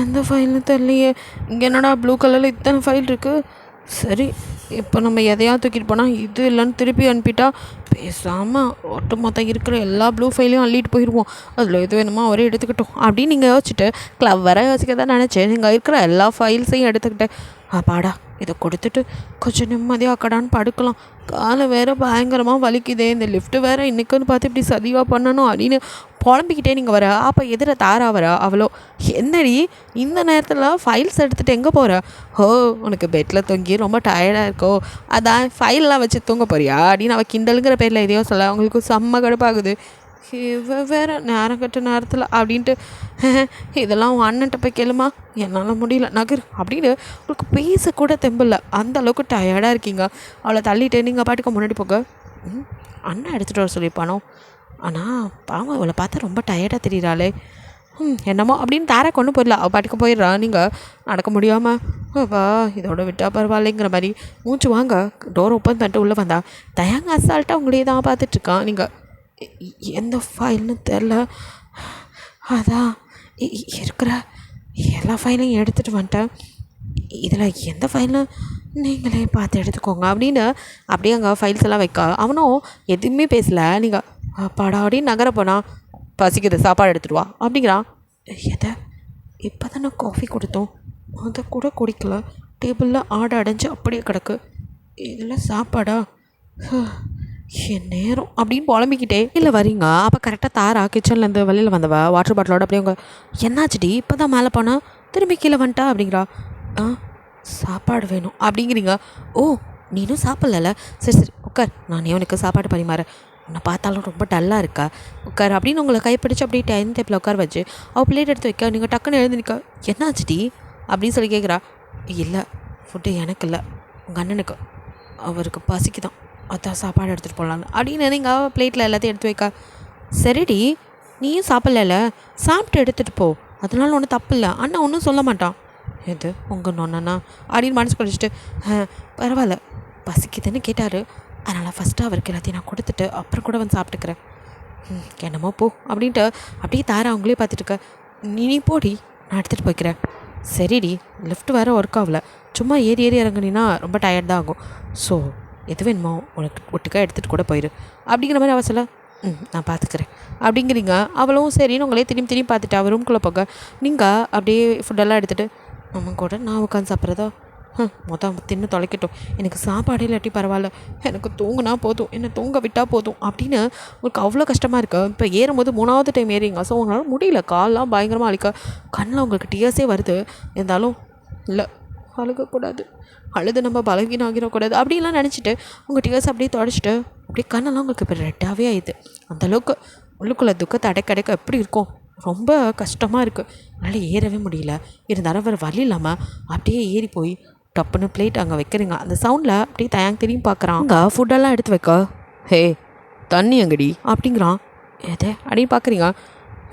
C: எந்த ஃபைல்னு தெரியலையே, இங்கே என்னடா ப்ளூ கலரில் இத்தனை ஃபைல் இருக்குது. சரி, இப்போ நம்ம எதையாவது தூக்கிட்டு போனால் இது இல்லைன்னு திருப்பி அனுப்பிட்டா பேசாமல் ஒட்டு மொத்தம் இருக்கிற எல்லா ப்ளூ ஃபைலையும் அள்ளிட்டு போயிடுவோம். அதில் எது வேணுமோ அவரே எடுத்துக்கிட்டோம்
B: அப்படின்னு நீங்கள் யோசிச்சுட்டு கிளவராக யோசிக்க தான் நினச்சேன். நீங்கள் இருக்கிற எல்லா ஃபைல்ஸையும் எடுத்துக்கிட்டு பாடா இதை கொடுத்துட்டு கொஞ்சம் நிம்மதியாக அக்கடான்னு படுக்கலாம். காலை வேறு பயங்கரமாக வலிக்குதே, இந்த லிஃப்ட்டு வேறு இன்றைக்குன்னு பார்த்து இப்படி சதிவாக பண்ணணும் அப்படின்னு புலம்பிக்கிட்டே நீங்கள் வர. அப்போ எதிர தாரா வர. அவளோ என்னடி இந்த நேரத்தில் ஃபைல்ஸ் எடுத்துகிட்டு எங்கே போகிற? ஓ, உனக்கு பெட்டில் தொங்கி ரொம்ப டயர்டாக இருக்கோ, அதான் ஃபைல்லாம் வச்சு தூங்க போறியா அப்படின்னு அவள் கிண்டலுங்கிற பேரில் எதையோ சொல்ல. அவங்களுக்கு செம்ம கடுப்பாகுது. இவ வேறு நேரம் கட்ட நேரத்தில் அப்படின்ட்டு இதெல்லாம் உன் அண்ணன்ட்ட போய் கேளுமா, என்னால் முடியல நகர் அப்படின்னு உங்களுக்கு பேசக்கூட தெம்பில்ல, அந்த அளவுக்கு டயர்டாக இருக்கீங்க. அவளை தள்ளிட்டு நீங்கள் பாட்டுக்கு முன்னாடி போக. அண்ணன் எடுத்துகிட்டு வர சொல்லியிருப்பானோ, ஆனால் பாவம் அவளை பார்த்தா ரொம்ப டயர்டாக தெரியுறாளே, என்னமோ அப்படின்னு தாரா கொண்டு போயிடல. அவள் பாட்டுக்கு போயிடுறான். நீங்கள் நடக்க முடியாமல் வா இதோட விட்டா பரவாயில்லைங்கிற மாதிரி மூச்சு வாங்க டோர் ஓப்பன் பண்ணிட்டு உள்ளே வந்தா தயாங்க அசால்ட்டாக உங்களையே தான் பார்த்துட்ருக்கான். நீங்கள் எந்த ஃபைல்னு தெரில, அதான் இருக்கிற எல்லா ஃபைலையும் எடுத்துகிட்டு வந்துட்டேன், இதில் எந்த ஃபைல்னு நீங்களே பார்த்து எடுத்துக்கோங்க அப்படின்னு அப்படியே அங்கே ஃபைல்ஸ் எல்லாம் வைக்க அவனும் எதுவுமே பேசலை. நீங்கள் பாடா அப்படின்னு நகர போனால் பசிக்குது சாப்பாடு எடுத்துகிட்டு வா அப்படிங்கிறான். எதை இப்போ தானே காஃபி கொடுத்தோம், அதை கூட குடிக்கல, டேபிளில் ஆடை அடைஞ்சு அப்படியே கிடக்கு, இதில் சாப்பாடா என் நேரம் அப்படின்னு புலம்பிக்கிட்டே இல்லை வரீங்க. அப்போ கரெக்டாக தாரா கிச்சன்லேருந்து வெளியில் வந்தவ வாட்டர் பாட்டிலோட அப்படியே அவங்க என்னாச்சுடி இப்போ தான் மேலே போனால் திரும்பி கீழே வந்துட்டா அப்படிங்கிறா. சாப்பாடு வேணும் அப்படிங்கிறீங்க. ஓ, நீனும் சாப்பிட்ல, சரி சரி உட்கார், நானே உனக்கு சாப்பாடு பரிமாறேன், உன்னை பார்த்தாலும் ரொம்ப டல்லாக இருக்கா, உட்கார் அப்படின்னு உங்களை கைப்பிடிச்சு அப்படியே டைம் டேப்பில் உட்கார வச்சு அவள் பிளேட் எடுத்து வைக்க நீங்கள் டக்குன்னு எழுந்து நிற்க. என்னாச்சுடி அப்படின்னு சொல்லி கேட்குறா. இல்லை ஃபுட்டு எனக்கு இல்லை, உங்கள் அண்ணனுக்கு, அவருக்கு பசிக்கு தான், அதான் சாப்பாடு எடுத்துகிட்டு போகலான்னு அப்படின்னு நீங்கள் பிளேட்டில் எல்லாத்தையும் எடுத்து வைக்க. சரிடி நீயும் சாப்பிட்ல, சாப்பிட்டு எடுத்துகிட்டு போ, அதனால ஒன்றும் தப்பு இல்லை, அண்ணன் ஒன்றும் சொல்ல மாட்டான். எது உங்கள் நொண்ணா அப்படின்னு மனசு குடிச்சிட்டு பரவாயில்ல பசிக்குதுன்னு கேட்டார், அதனால் ஃபஸ்ட்டு அவருக்கு எல்லாத்தையும் நான் கொடுத்துட்டு அப்புறம் கூட வந்து சாப்பிட்டுக்கிறேன். என்னமோ போ அப்படின்ட்டு அப்படியே தாரா அவங்களே பார்த்துட்டு இருக்க. நீ போடி நான் எடுத்துகிட்டு போய்க்கிறேன். சரிடி லிஃப்ட் வேறு ஒர்க் ஆகல, சும்மா ஏறி ஏறி இறங்குனீன்னா ரொம்ப டயர்ட் தான் ஆகும், ஸோ எது வேணுமோ உனக்கு ஒட்டுக்காக எடுத்துகிட்டு கூட போயிடு அப்படிங்கிற மாதிரி அவள் சொல்ல. நான் பார்த்துக்கிறேன் அப்படிங்கிறீங்க. அவளும் சரின்னு உங்களே திரும்பி பார்த்துட்டு அவள் ரூம்குள்ளே போக நீங்கள் அப்படியே ஃபுட்டெல்லாம் எடுத்துகிட்டு நம்ம கூட நான் உட்காந்து சாப்பிட்றதா, மொத்தம் தின்னு தொலைக்கட்டும், எனக்கு சாப்பாடு இல்லாட்டி பரவாயில்ல, எனக்கு தூங்கினா போதும், என்னை தூங்க விட்டால் போதும் அப்படின்னு உங்களுக்கு அவ்வளோ கஷ்டமாக இருக்கு. இப்போ ஏறும்போது 3வது டைம் ஏறிங்க, ஸோ உங்களால் முடியல, கால்லாம் பயங்கரமாக அழிக்க, கண்ணில் உங்களுக்கு டியர்ஸே வருது. இருந்தாலும் இல்லை அழுகக்கூடாது, அழுது நம்ம பலவீனம் ஆகிடக்கூடாது அப்படின்லாம் நினச்சிட்டு உங்கள் டியர்ஸ் அப்படியே தொடச்சிட்டு அப்படியே கண்ணெல்லாம் உங்களுக்கு இப்போ ரெட்டாகவே ஆயிடுது. அந்தளவுக்கு உள்ளுக்குள்ளே துக்கத்தை அடைக்க எப்படி இருக்கும், ரொம்ப கஷ்டமாக இருக்குது, அதனால் ஏறவே முடியல. இருந்தாலும் வேறு வழி இல்லாமல் அப்படியே ஏறி போய் டப்புன்னு பிளேட் அங்கே வைக்கிறீங்க. அந்த சவுண்டில் அப்படியே தயாங்க திரும்பி பார்க்குறான். அங்கே ஃபுட்டெல்லாம் எடுத்து வைக்க, ஹே தண்ணி எங்கடி அப்படிங்கிறான். எதே அப்படின்னு பார்க்குறீங்க.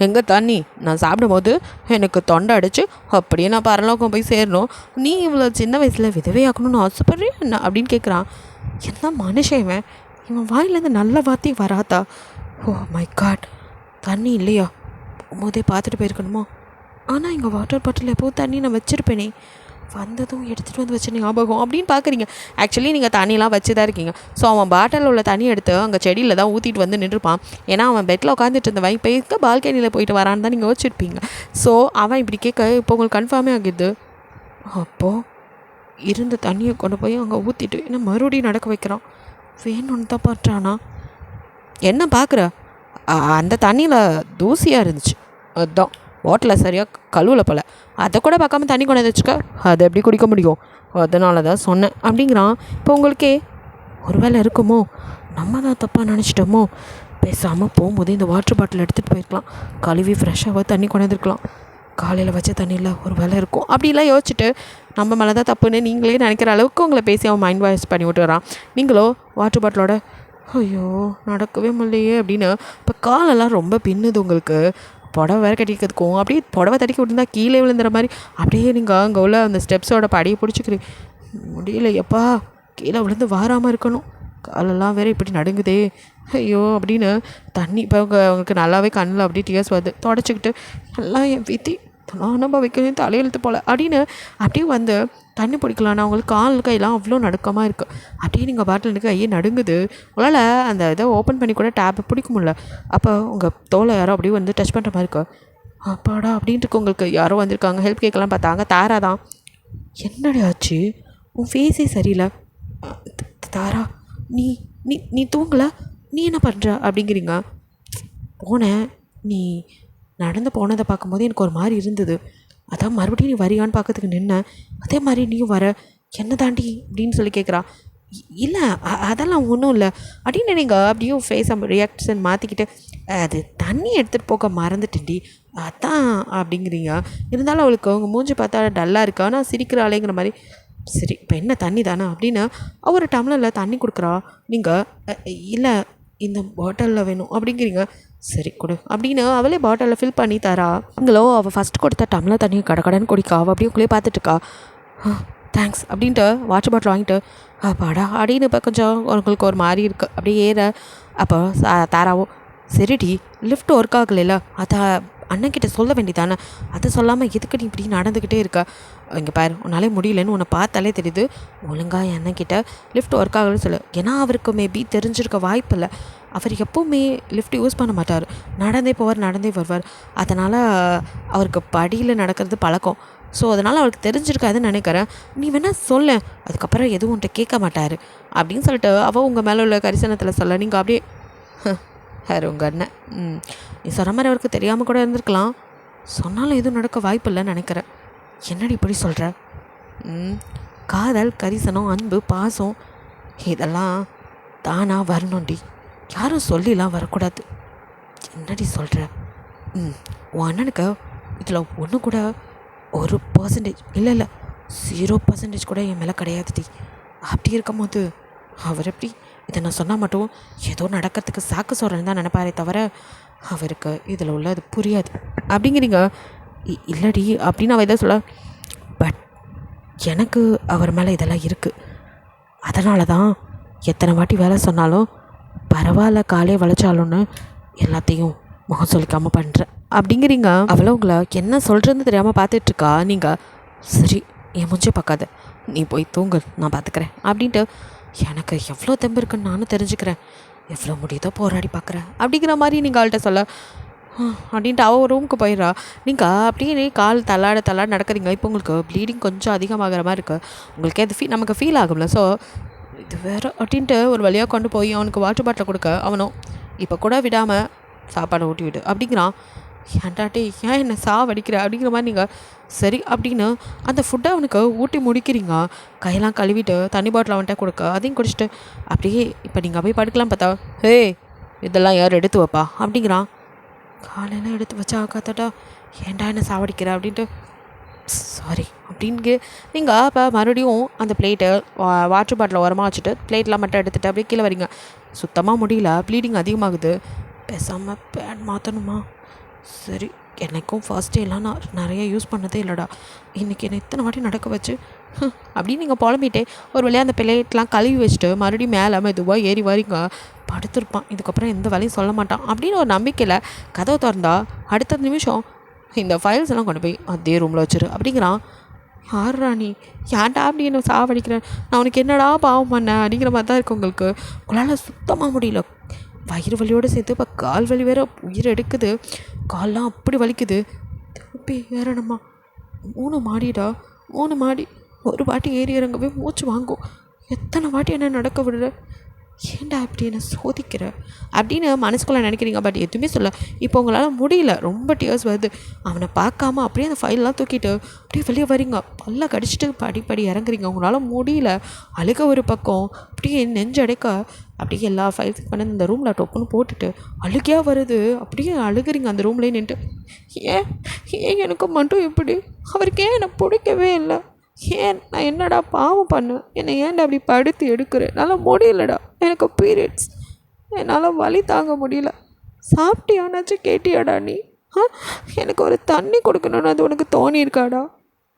B: எங்கே தண்ணி, நான் சாப்பிடும்போது எனக்கு தொண்டை அடிச்சு அப்படியே நான் பரலோகம் போய் சேரணும், நீ இவ்வளோ சின்ன வயசில் விதவையாக்கணும்னு ஆசைப்படுறியா என்ன அப்படின்னு கேட்குறான். என்ன மனுஷன் இவன் வாயிலேருந்து நல்ல வார்த்தையும் வராதா. ஓ மை காட், தண்ணி இல்லையா, போகும்போதே பார்த்துட்டு போயிருக்கணுமா, ஆனால் இங்கே வாட்டர் பாட்டில் எப்போது தண்ணி நான் வச்சுருப்பேனே, வந்ததும் எடுத்துகிட்டு வந்து வச்ச ஞாபகம் அப்படின்னு பார்க்குறீங்க. ஆக்சுவலி நீங்கள் தண்ணிலாம் வச்சு தான் இருக்கீங்க. ஸோ அவன் பாட்டிலில் உள்ள தண்ணி எடுத்து அங்கே செடியில் தான் ஊற்றிட்டு வந்து நின்றுப்பான். ஏன்னா அவன் பெட்டில் உட்காந்துட்டு இருந்தவன் இப்போ இருக்க பால்கனியில் போயிட்டு வரான்னு தான் நீங்கள் யோசிச்சிருப்பீங்க. ஸோ அவன் இப்படி கேட்க இப்போ உங்களுக்கு கன்ஃபார்மே ஆகிடுது. அப்போது இருந்த தண்ணியை கொண்டு போய் அங்கே ஊற்றிட்டு என்ன மறுபடியும் நடக்க வைக்கிறான். வேணும்னு தான் பண்ணுறானா என்ன பார்க்குற, அந்த தண்ணியில் தூசியாக இருந்துச்சு, அதுதான் வாட்டரில் சரியாக கழுவலை போல், அதை கூட பார்க்காம தண்ணி கொண்டு வச்சுக்க, அதை எப்படி குடிக்க முடியும், அதனால தான் சொன்னேன் அப்படிங்கிறான். இப்போ உங்களுக்கே ஒரு வேளை இருக்குமோ, நம்ம தான் தப்பாக நினச்சிட்டோமோ, பேசாமல் போகும்போது இந்த வாட்டர் பாட்டில் எடுத்துகிட்டு போயிருக்கலாம், கழுவி ஃப்ரெஷ்ஷாக தண்ணி கொண்டு வந்துருக்கலாம், காலையில் வச்ச தண்ணியில் ஒரு வேலை இருக்கும் அப்படிலாம் யோசிச்சுட்டு நம்ம மேலே தான் தப்புன்னு நீங்களே நினைக்கிற அளவுக்கு உங்களை பேசி அவன் மைண்ட் வாஷ் பண்ணி விட்டுறான். நீங்களோ வாட்டர் பாட்டிலோட ஐயோ நடக்கவே முடியலையே அப்படின்னு இப்போ காலெல்லாம் ரொம்ப பின்னுது உங்களுக்கு. புடவை வேறு கட்டிக்கிறதுக்கும் அப்படியே புடவை தடிக்க விட்டுருந்தா கீழே விழுந்துற மாதிரி அப்படியே நீங்கள் அங்கே உள்ள அந்த ஸ்டெப்ஸோட படியை பிடிச்சிக்கிறீங்க. முடியல எப்பா, கீழே விழுந்து வாராமல் இருக்கணும், காலெல்லாம் வேறு இப்படி நடுங்குதே ஐயோ அப்படின்னு தண்ணி இப்போ அவங்களுக்கு நல்லாவே கண்ணில் அப்படியே டியர்ஸ் வருது. தொடச்சிக்கிட்டு எல்லாம் என் வீத்தி இதெல்லாம் அனுபவிக்கணும் தலையெழுத்து போல் அப்படின்னு அப்படியே வந்து தண்ணி பிடிக்கலான்னு அவங்களுக்கு கால் கையெல்லாம் அவ்வளோ நடுக்கமாக இருக்குது. அப்படியே நீங்கள் பாட்டில் எனக்கு கையே நடுங்குது. உங்களால் அந்த இதை ஓப்பன் பண்ணி கூட டேப்பை பிடிக்க முடியல. அப்போ உங்கள் தோலை யாரோ அப்படியே வந்து டச் பண்ணுற மாதிரி இருக்கு. அப்பாடா அப்படின்ட்டு உங்களுக்கு யாரோ வந்திருக்காங்க, ஹெல்ப் கேட்கலாம் பார்த்தாங்க. தாரா தான். என்னடி ஆச்சு, உன் ஃபேஸே சரியில்லை. தாரா நீ நீ நீ தூங்கலை, நீ என்ன பண்ணுற அப்படிங்கிறீங்க. போனேன், நீ நடந்து போனதை பார்க்கும்போது எனக்கு ஒரு மாதிரி இருந்தது. அதான் மறுபடியும் நீ வரியான்னு பார்க்கறதுக்கு நின்னேன். அதே மாதிரி நீயும் வர, என்ன தாண்டி அப்படின்னு சொல்லி கேட்குறா. இல்லை அதெல்லாம் ஒன்றும் இல்லை அப்படின்னு நீங்கள் அப்படியே ஃபேஸ் ரியாக்ஷன் மாற்றிக்கிட்டு அது தண்ணி எடுத்துகிட்டு போக மறந்துட்டேன்டி அதான் அப்படிங்கிறீங்க. இருந்தாலும் அவளுக்கு அவங்க மூஞ்சி பார்த்தா டல்லாக இருக்கா, ஆனால் சிரிக்கிறாளேங்கிற மாதிரி. சரி இப்போ என்ன தண்ணி தானே அப்படின்னு ஒரு டம்ளரில் தண்ணி கொடுக்குறா. நீங்கள் இல்லை இந்த பாட்டிலில் வேணும் அப்படிங்கிறீங்க. சரி கொடு அப்படின்னு அவளே பாட்டிலில் ஃபில் பண்ணி தரா. நீங்களோ அவள் ஃபஸ்ட் கொடுத்த டம்ளர் தண்ணி கடன்னு குடிக்கா. அவள் அப்படியே உள்ளே பார்த்துட்டுருக்கா. தேங்க்ஸ் அப்படின்ட்டு வாட்டர் பாட்டில் வாங்கிட்டு பாடா அப்படின்னு இப்போ கொஞ்சம் உங்களுக்கு ஒரு மாதிரி இருக்குது. அப்படியே ஏற அப்போ தாராவோ சரிடி லிஃப்ட் ஒர்க் ஆகலைல்ல, அதை அண்ணன்கிட்ட சொல்ல வேண்டியதானே, அதை சொல்லாமல் எதுக்கு நீ இப்படி நடந்துக்கிட்டே இருக்க. இங்கே பாரு உன்னாலே முடியலன்னு உன்னை பார்த்தாலே தெரியுது. ஒழுங்காக அண்ணன்கிட்ட லிஃப்ட் ஒர்க் ஆகலன்னு சொல்லு. ஏன்னா அவருக்கு மேபி தெரிஞ்சிருக்க வாய்ப்பு இல்லை. அவர் எப்போவுமே லிஃப்ட் யூஸ் பண்ண மாட்டார், நடந்தே போவார் நடந்தே வருவார். அதனால் அவருக்கு படியில் நடக்கிறது பழக்கம். ஸோ அதனால் அவருக்கு தெரிஞ்சிருக்காதுன்னு நினைக்கிறேன். நீ வேணால் சொல்ல, அதுக்கப்புறம் எதுவும் உன்ட்ட கேட்க மாட்டார் அப்படின்னு சொல்லிட்டு அவள் உங்கள் மேலே உள்ள கரிசனத்தில் சொல்ல. நீங்கள் அப்படியே ஹேர் உங்கள் அண்ணன் நீ சொன்ன மாதிரி அவருக்கு தெரியாமல் கூட இருந்திருக்கலாம். சொன்னாலும் எதுவும் நடக்க வாய்ப்பு இல்லைன்னு நினைக்கிறேன். என்னடி இப்படி சொல்கிற? காதல் கரிசனம் அன்பு பாசம் இதெல்லாம் தானாக வரணும்டி, யாரும் சொல்லிலாம் வரக்கூடாது. என்னடி சொல்கிற? உன் அண்ணனுக்கு இதில் ஒன்று கூட 1% இல்லை 0% கூட என் மேலே கிடையாதுடி. அப்படி இருக்கும் போது அவர் எப்படி இதை நான் சொன்னால் மட்டும் ஏதோ நடக்கிறதுக்கு சாக்கு சொல்கிறேன்னு தான் நினைப்பாரே தவிர அவருக்கு இதில் உள்ள அது புரியாது அப்படிங்கிறீங்க. இல்லடி அப்படின்னு அவள் இதை சொல்ல. பட் எனக்கு அவர் மேலே இதெல்லாம் இருக்குது. அதனால தான் எத்தனை வாட்டி வேலை சொன்னாலும் பரவாயில்ல காலே வளைச்சாலும்னு எல்லாத்தையும் முகம் சொல்லிக்காமல் பண்ணுறேன் அப்படிங்கிறீங்க. அவளை உங்களை என்ன சொல்கிறதுன்னு தெரியாமல் பார்த்துட்ருக்கா. நீங்கள் சரி என் மூஞ்சே பார்க்காத, நீ போய் தூங்கு நான் பார்த்துக்கிறேன் அப்படின்ட்டு எனக்கு எவ்வளோ தெம்பு இருக்குன்னு நானும் தெரிஞ்சுக்கிறேன், எவ்வளோ முடியுதோ போராடி பார்க்குறேன் அப்படிங்கிற மாதிரி நீங்கள் அவள்கிட்ட சொல்ல. அப்படின்ட்டு அவள் ரூமுக்கு போயிடுறா. நீங்கள் அப்படியே கால் தள்ளாட நடக்கிறீங்க. இப்போ உங்களுக்கு ப்ளீடிங் கொஞ்சம் அதிகமாகிற மாதிரி இருக்குது. உங்களுக்கு அது நமக்கு ஃபீல் ஆகும்ல. ஸோ இது வேறு அப்படின்ட்டு ஒரு வழியாக கொண்டு போய் அவனுக்கு வாட்டர் பாட்டில் கொடுக்க அவனும் இப்போ கூட விடாமல் சாப்பாடை ஊட்டி விடு அப்படிங்கிறான். ஏன்டாட்டி ஏன் என்னை சாவடிக்கிற அப்படிங்கிற மாதிரி நீங்கள் சரி அப்படின்னு அந்த ஃபுட்டை அவனுக்கு ஊட்டி முடிக்கிறீங்க. கையெல்லாம் கழுவிட்டு தண்ணி பாட்டில் அவன்கிட்ட கொடுக்க அதையும் குடிச்சிட்டு அப்படியே இப்போ நீங்கள் போய் படுக்கலாம் பார்த்தா ஹே இதெல்லாம் யார் எடுத்து வைப்பா அப்படிங்கிறான். காலையில் எடுத்து வச்சா காத்தாட்டா ஏன்டா என்ன சாவடிக்கிற அப்படின்ட்டு சாரி அப்படின்னு நீங்கள் அப்போ மறுபடியும் அந்த பிளேட்டை வாட்டர் பாட்டில் உரமாக வச்சுட்டு பிளேட்லாம் மட்டும் எடுத்துகிட்டு அப்படியே கீழே வரீங்க. சுத்தமாக முடியல, ப்ளீடிங் அதிகமாகுது, பேசாமல் பேட் மாற்றணுமா? சரி எனக்கும் ஃபர்ஸ்ட் டேலாம் நான் நிறைய யூஸ் பண்ணதே இல்லைடா, இன்றைக்கி என்னை இத்தனை வாட்டி நடக்க வச்சு அப்படின்னு நீங்கள் புலம்பிட்டே ஒரு வழியாக அந்த பிளேட்லாம் கழுவி வச்சுட்டு மறுபடியும் மேலே மெதுவாக ஏறி வரீங்க. படுத்துருப்பான், இதுக்கப்புறம் எந்த வேலையும் சொல்ல மாட்டான் அப்படின்னு ஒரு நம்பிக்கையில் கதவை திறந்தா அடுத்த நிமிஷம் இந்த ஃபைல்ஸ் எல்லாம் கொண்டு போய் அதே ரூமில் வச்சிரு அப்படிங்கிறான். யார் ராணி ஏன்டா அப்படி என்ன சாவடிக்கிறேன், நான் உனக்கு என்னடா பாவம் பண்ணேன் அப்படிங்கிற மாதிரி தான் இருக்குது உங்களுக்கு. உங்களால் சுத்தமாக முடியல, வயிறு வலியோடு சேர்த்து இப்போ கால் வலி வேறு உயிர் எடுக்குது, கால்லாம் அப்படி வலிக்குது. திருப்பி ஏறணுமா? 3 மாடிடா, 3 மாடி, ஒரு வாட்டி ஏறி இறங்கவே மூச்சு வாங்கும். எத்தனை வாட்டி என்ன நடக்க விடுற? ஏன்டா இப்படி என்ன சோதிக்கிற அப்படின்னு மனசுக்குள்ளே நினைக்கிறீங்க. பட் எதுவுமே சொல்ல. இப்போ உங்களால் முடியல, ரொம்ப டியர்ஸ் வருது. அவனை பார்க்காம அப்படியே அந்த ஃபைல்லாம் தூக்கிட்டு அப்படியே வெளியே வரீங்க. பல்ல கடிச்சிட்டு படி இறங்குறீங்க. உங்களால் முடியல. அழுக ஒரு பக்கம், அப்படியே நெஞ்சடைக்க அப்படியே எல்லா ஃபைல்ஸும் பண்ணி இந்த ரூமில் டொப்புன்னு போட்டுட்டு அழுகையாக வருது. அப்படியே அழுகுறீங்க அந்த ரூம்லேயே நின்றுட்டு. ஏன் ஏன் எனக்கு மட்டும் இப்படி? அவருக்கு ஏன் என்னை பிடிக்கவே இல்லை? ஏன் நான் என்னடா பாவம் பண்ணேன்? என்னை ஏன்டா அப்படி படுத்து எடுக்கிறேன்? என்னால் முடியலடா, எனக்கு பீரியட்ஸ், என்னால் வலி தாங்க முடியல. சாப்பிட்டியானாச்சும் கேட்டியாடா நீ? எனக்கு ஒரு தண்ணி கொடுக்கணுன்னு அது உனக்கு தோணியிருக்காடா?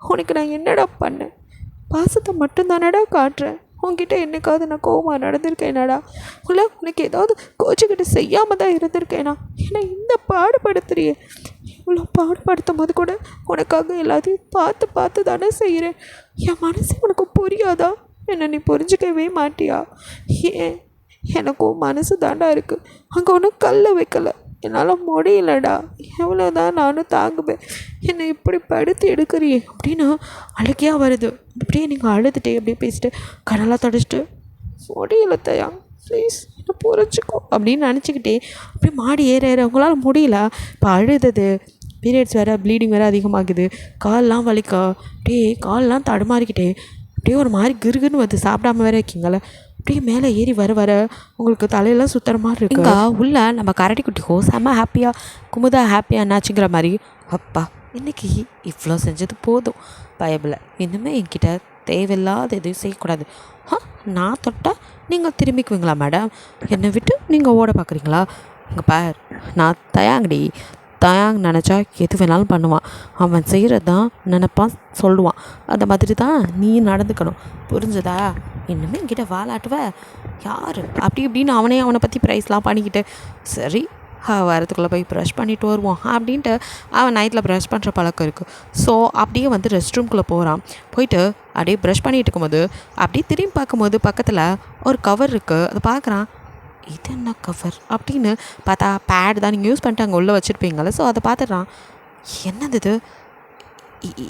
B: உனக்கு நான் என்னடா பண்ணேன்? பாசத்தை மட்டும்தானடா காட்டுறேன். உன்கிட்ட என்னைக்காவது நான் கோவமாக நடந்திருக்கேனாடா? இல்லை உனக்கு ஏதாவது கோச்சிக்கிட்டு செய்யாமல் தான் இருந்திருக்கேனா? ஏன்னா இந்த பாடுபடுத்துறியே, இவ்வளோ பாடுபடுத்தும் போது கூட உனக்காக எல்லாத்தையும் பார்த்து தானே செய்கிறேன். என் மனசு உனக்கு புரியாதா? என்னை நீ புரிஞ்சிக்கவே மாட்டியா? ஏன் எனக்கும் மனசு தாண்டா இருக்குது. அங்கே ஒன்றும் கல்லை வைக்கலை. என்னால் முடியலடா, எவ்வளோதான் நானும் தாங்குவேன். என்னை இப்படி படுத்து எடுக்கிறியே அப்படின்னு அழுகையாக வருது. அப்படியே நீங்கள் அழுதுகிட்டே அப்படியே பேசிட்டு கடலாக தொடச்சிட்டு முடியல தயா, ப்ளீஸ் என்னை புரிஞ்சுக்கோ அப்படின்னு நினச்சிக்கிட்டே அப்படியே மாடி ஏற உங்களால் முடியல. இப்போ அழுதது, பீரியட்ஸ் வேறு, ப்ளீடிங் வேறு அதிகமாகுது, கால்லாம் வலிக்கா, அப்படியே கால்லாம் தடுமாறிக்கிட்டே அப்படியே ஒரு மாதிரி கிருகுன்னு வருது. சாப்பிடாம வேறு இருக்கீங்களே, அப்படியே மேலே ஏறி வர உங்களுக்கு தலையெல்லாம் சுற்றுற மாதிரி இருக்கு. இங்கே உள்ள நம்ம கரடி குட்டிக்கோ செம்ம ஹாப்பியாக, குமுதா ஹாப்பியாக என்னாச்சுங்கிற மாதிரி. அப்பா இன்றைக்கி இவ்வளோ செஞ்சது போதும், பயபில் இன்னுமே என்கிட்ட தேவையில்லாத எதுவும் செய்யக்கூடாது. நான் தொட்டால் நீங்கள் திரும்பிக்குவீங்களா மேடம்? என்னை விட்டு நீங்கள் ஓட பார்க்குறீங்களா? இங்கே பார், நான் தயாங் நினச்சா எது வேணாலும் பண்ணுவான். அவன் செய்கிறது தான் நினப்பான், சொல்லுவான். அந்த மாதிரி தான் நீ நடந்துக்கணும், புரிஞ்சதா? இன்னுமே என்கிட்ட வாலாட்டுவ யார் அப்படி இப்படின்னு அவனை பற்றி ப்ரைஸ்லாம் பண்ணிக்கிட்டு, சரி வரத்துக்குள்ளே போய் ப்ரஷ் பண்ணிட்டு வருவோம் அப்படின்ட்டு அவன் நைட்டில் ப்ரஷ் பண்ணுற பழக்கம் இருக்குது. ஸோ அப்படியே வந்து ரெஸ்ட் ரூம்குள்ளே போகிறான். போயிட்டு அப்படியே ப்ரஷ் பண்ணிகிட்டு இருக்கும்போது அப்படியே திரும்பி பார்க்கும்போது பக்கத்தில் ஒரு கவர் இருக்குது. அதை பார்க்குறான். இது என்ன கவர் அப்படின்னு பார்த்தா பேட் தான் நீங்கள் யூஸ் பண்ணிட்டு அங்கே உள்ளே வச்சுருப்பீங்களே. ஸோ அதை பார்த்துட்றான். என்னது இது?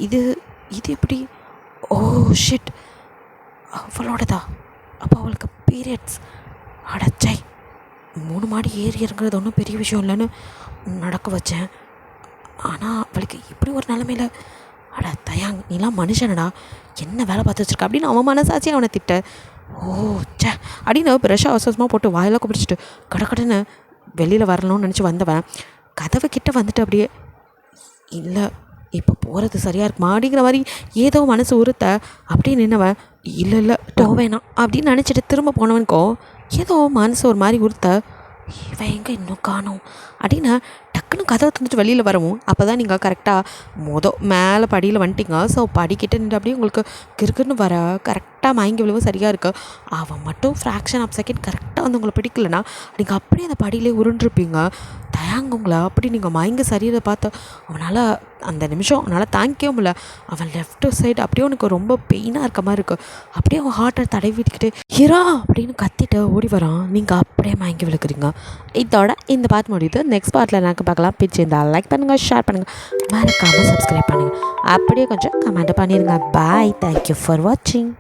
B: இது இது எப்படி? ஓ ஷிட், அவளோடதா? அப்போ அவளுக்கு பீரியட்ஸ். அடச்சை, 3 மாடி ஏறி இறங்குறது ஒன்றும் பெரிய விஷயம் இல்லைன்னு நடக்க வச்சேன். ஆனால் அவளுக்கு இப்படி ஒரு நிலமையில, அட தயாங் நீலாம் மனுஷனடா, என்ன வேலை பார்த்து வச்சுருக்க அப்படின்னு அவன் மனசாச்சு அவனை திட்ட. ஓ சே அப்படின்னு ப்ரெஷ்ஷாக அவசரமாக போட்டு வாயெல்லாம் குப்பிடிச்சிட்டு கடன்னு வெளியில் வரணும்னு நினச்சி வந்தவன் கதவை கிட்ட வந்துட்டு அப்படியே, இல்லை இப்போ போகிறது சரியாக இருக்குமா அப்படிங்கிற மாதிரி ஏதோ மனசு உறுத்த அப்படியே நின்னவன், இல்லை போவேணாம் அப்படின்னு நினச்சிட்டு திரும்ப போனவனுக்கோ ஏதோ மனசு ஒரு மாதிரி உறுத்த, இவன் எங்கே இன்னும் காணோம் அப்படின்னு டக்குன்னு கதவை தந்துட்டு வெளியில் வரவும் அப்போ தான் நீங்கள் கரெக்டாக மேலே படியில் வந்துட்டீங்க. ஸோ படிக்கிட்ட நின்று அப்படியே உங்களுக்கு கிறுக்குன்னு வர கரெக்டாக மயங்கி விழுவும் சரியாக இருக்குது. அவன் மட்டும் ஃப்ராக்ஷன் ஆஃப் செகண்ட் கரெக்டாக வந்து உங்களை பிடிக்கலன்னா நீங்கள் அப்படியே அந்த படியிலே உருண்டிருப்பீங்க. தயாங்குங்களா அப்படி நீங்கள் மயங்க சரியதை பார்த்து அவனால் அந்த நிமிஷம் அவனால் தாங்கிக்கவே முடியல. அவன் லெஃப்ட் சைடு அப்படியே உனக்கு ரொம்ப பெயினாக இருக்க மாதிரி இருக்குது. அப்படியே அவன் ஹார்ட்டை தடவிட்டுக்கிட்டு ஹீரா அப்படின்னு கத்திட்டு ஓடி வரான். நீங்கள் அப்படியே மயங்கி விழுக்கிறீங்க. இதோட இந்த பார்ட் முடியுது. நெக்ஸ்ட் பார்ட்டில் எனக்கு பார்க்கலாம். பிடிச்சிருந்தால் லைக் பண்ணுங்கள், ஷேர் பண்ணுங்கள், மறக்காமல் சப்ஸ்கிரைப் பண்ணுங்கள், அப்படியே கொஞ்சம் கமெண்ட் பண்ணிடுங்க. பாய், தேங்க்யூ ஃபார் வாட்சிங்.